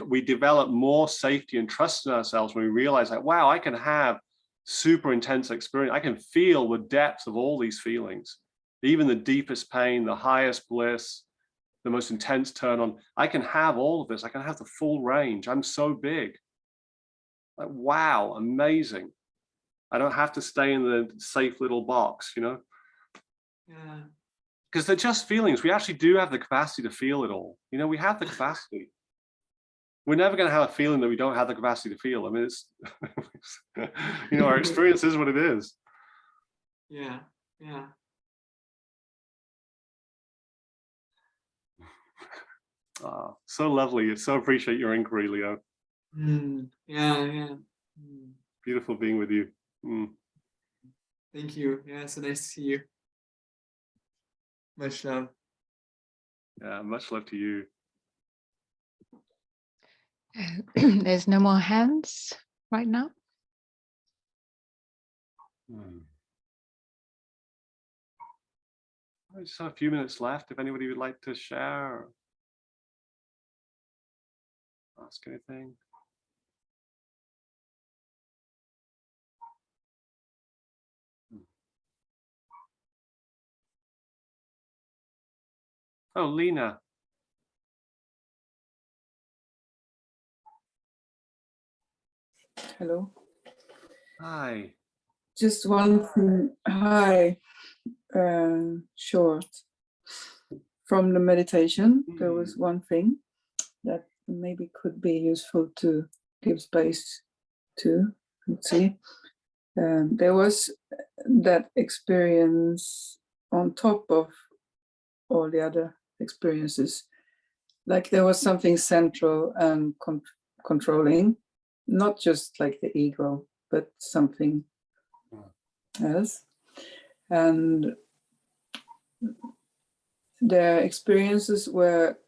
B: we develop more safety and trust in ourselves when we realize like, wow, I can have super intense experience. I can feel the depth of all these feelings, even the deepest pain, the highest bliss, the most intense turn on. I can have all of this. I can have the full range. I'm so big. Like, wow, amazing. I don't have to stay in the safe little box, you know?
G: Yeah.
B: Because they're just feelings. We actually do have the capacity to feel it all. You know, we have the capacity. We're never going to have a feeling that we don't have the capacity to feel. I mean, it's, you know, our experience is what it is.
G: Yeah.
B: Oh, so lovely. I so appreciate your inquiry, Leo.
G: Yeah.
B: Beautiful being with you.
G: Thank you. Yeah, so nice to see you. Much love.
B: Yeah, much love to you.
A: There's no more hands right now.
B: I just have a few minutes left. If anybody would like to share or ask anything. Oh, Lena.
H: Hello.
B: Hi.
H: Just one thing. Hi. Short. From the meditation, there was one thing that maybe could be useful to give space to. Let's see. There was that experience on top of all the other experiences. Like there was something central and controlling, not just like the ego, but something else. And their experiences were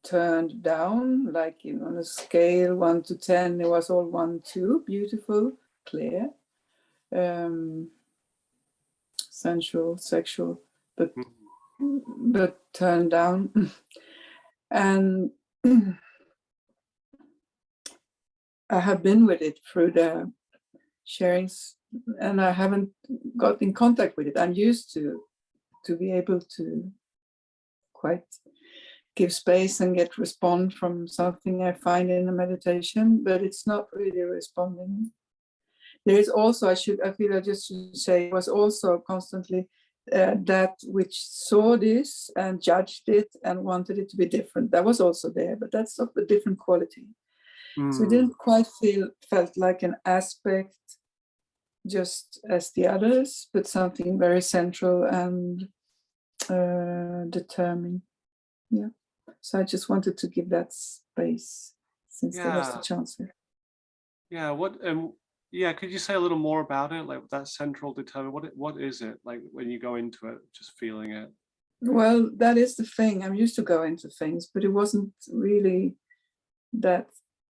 H: turned down, like on a scale 1 to 10, it was all 1, 2, beautiful, clear, sensual, sexual, but turned down. And I have been with it through the sharings, and I haven't got in contact with it. I'm used to be able to quite give space and get respond from something I find in a meditation, but it's not really responding. There is also, I feel I just should say, was also constantly that which saw this and judged it and wanted it to be different. That was also there, but that's of a different quality. So it didn't quite felt like an aspect just as the others, but something very central and determined. Yeah. So I just wanted to give that space since there was the chance here.
B: Yeah. What Yeah, could you say a little more about it, like that central determinant? What is it like when you go into it, just feeling it?
H: Well, that is the thing. I'm used to go into things, but it wasn't really that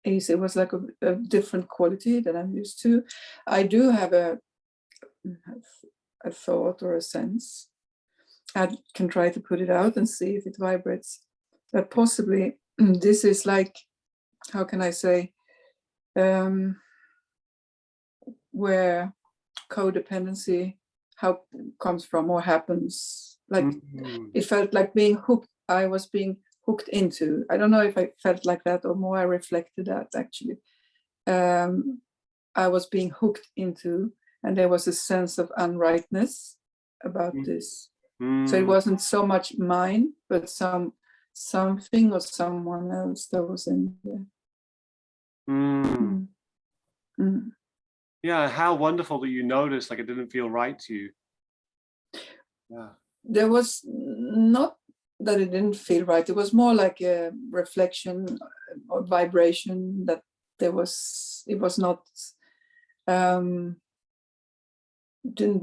H: easy. It was like a different quality that I'm used to. I do have a thought or a sense. I can try to put it out and see if it vibrates. But possibly this is like, how can I say, where codependency comes from or happens. Like it felt like being hooked. I was being hooked into. I don't know if I felt like that or more I reflected that actually. I was being hooked into, and there was a sense of unrightness about this. So it wasn't so much mine, but something or someone else that was in there.
B: Yeah, how wonderful that you noticed like it didn't feel right to you. Yeah.
H: There was not that it didn't feel right. It was more like a reflection or vibration that it was not, didn't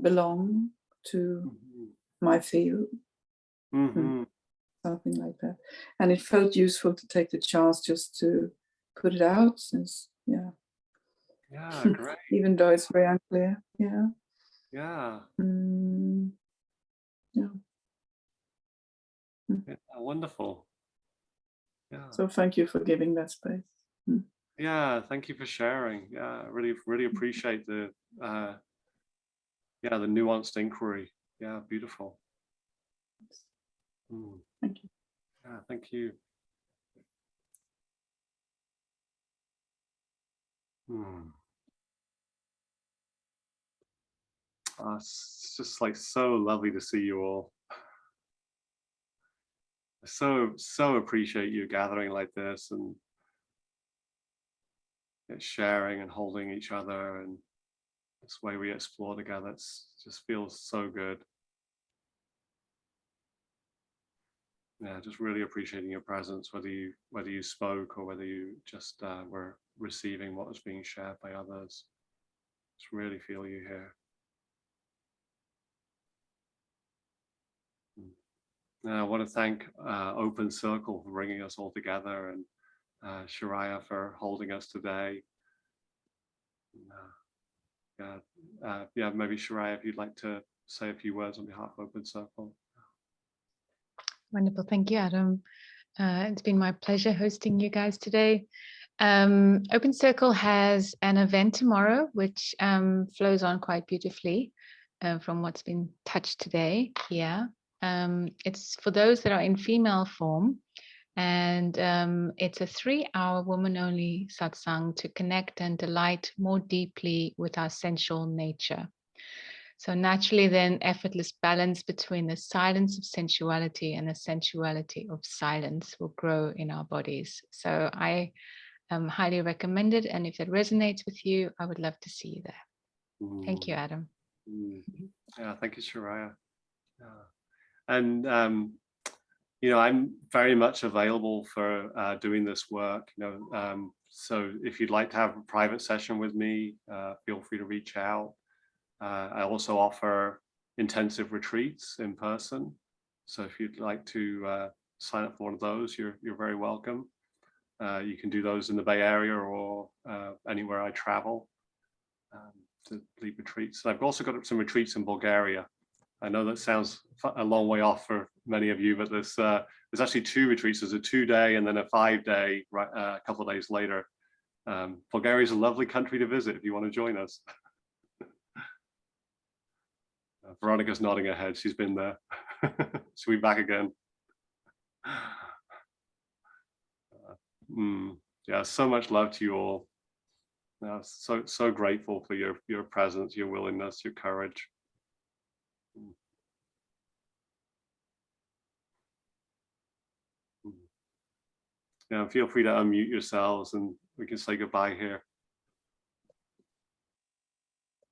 H: belong to my field. Something like that. And it felt useful to take the chance just to put it out since, yeah,
B: great.
H: even though it's very unclear. Yeah.
B: Yeah. Yeah, wonderful. Yeah.
H: So thank you for giving that space.
B: Yeah, thank you for sharing. Yeah, really appreciate the the nuanced inquiry. Yeah, beautiful.
H: Thank you.
B: Yeah, thank you. It's just like so lovely to see you all. So appreciate you gathering like this and sharing and holding each other, and this way we explore together. It just feels so good. Yeah, just really appreciating your presence, whether you spoke or whether you just were receiving what was being shared by others. Just really feel you here. I want to thank Open Circle for bringing us all together, and Shariah for holding us today. Maybe Shariah, if you'd like to say a few words on behalf of Open Circle.
A: Wonderful. Thank you, Adam. It's been my pleasure hosting you guys today. Open Circle has an event tomorrow, which flows on quite beautifully from what's been touched today. Yeah. It's for those that are in female form, and it's a 3-hour woman-only satsang to connect and delight more deeply with our sensual nature. So naturally then effortless balance between the silence of sensuality and the sensuality of silence will grow in our bodies. So I highly recommend it. And if it resonates with you, I would love to see you there. Thank you, Adam.
B: Yeah, thank you, Shariah. And I'm very much available for doing this work. So if you'd like to have a private session with me, feel free to reach out. I also offer intensive retreats in person. So if you'd like to sign up for one of those, you're very welcome. You can do those in the Bay Area or anywhere I travel to lead retreats. And I've also got some retreats in Bulgaria. I know that sounds a long way off for many of you, but there's actually 2 retreats. There's a 2-day and then a 5-day a couple of days later. Bulgaria is a lovely country to visit if you want to join us. Veronica's nodding her head. She's been there. She'll be back again. Yeah, so much love to you all. So grateful for your presence, your willingness, your courage. Yeah, feel free to unmute yourselves and we can say goodbye here.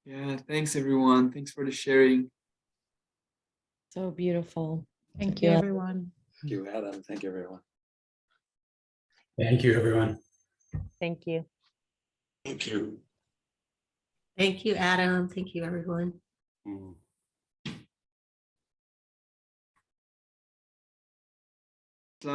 G: Yeah, thanks everyone. Thanks for the sharing.
C: So beautiful.
A: Thank you, everyone.
F: Thank you, Adam. Thank you, everyone.
I: Thank you, everyone.
C: Thank you.
I: Thank you.
D: Thank you, Adam. Thank you, everyone.
B: Mm.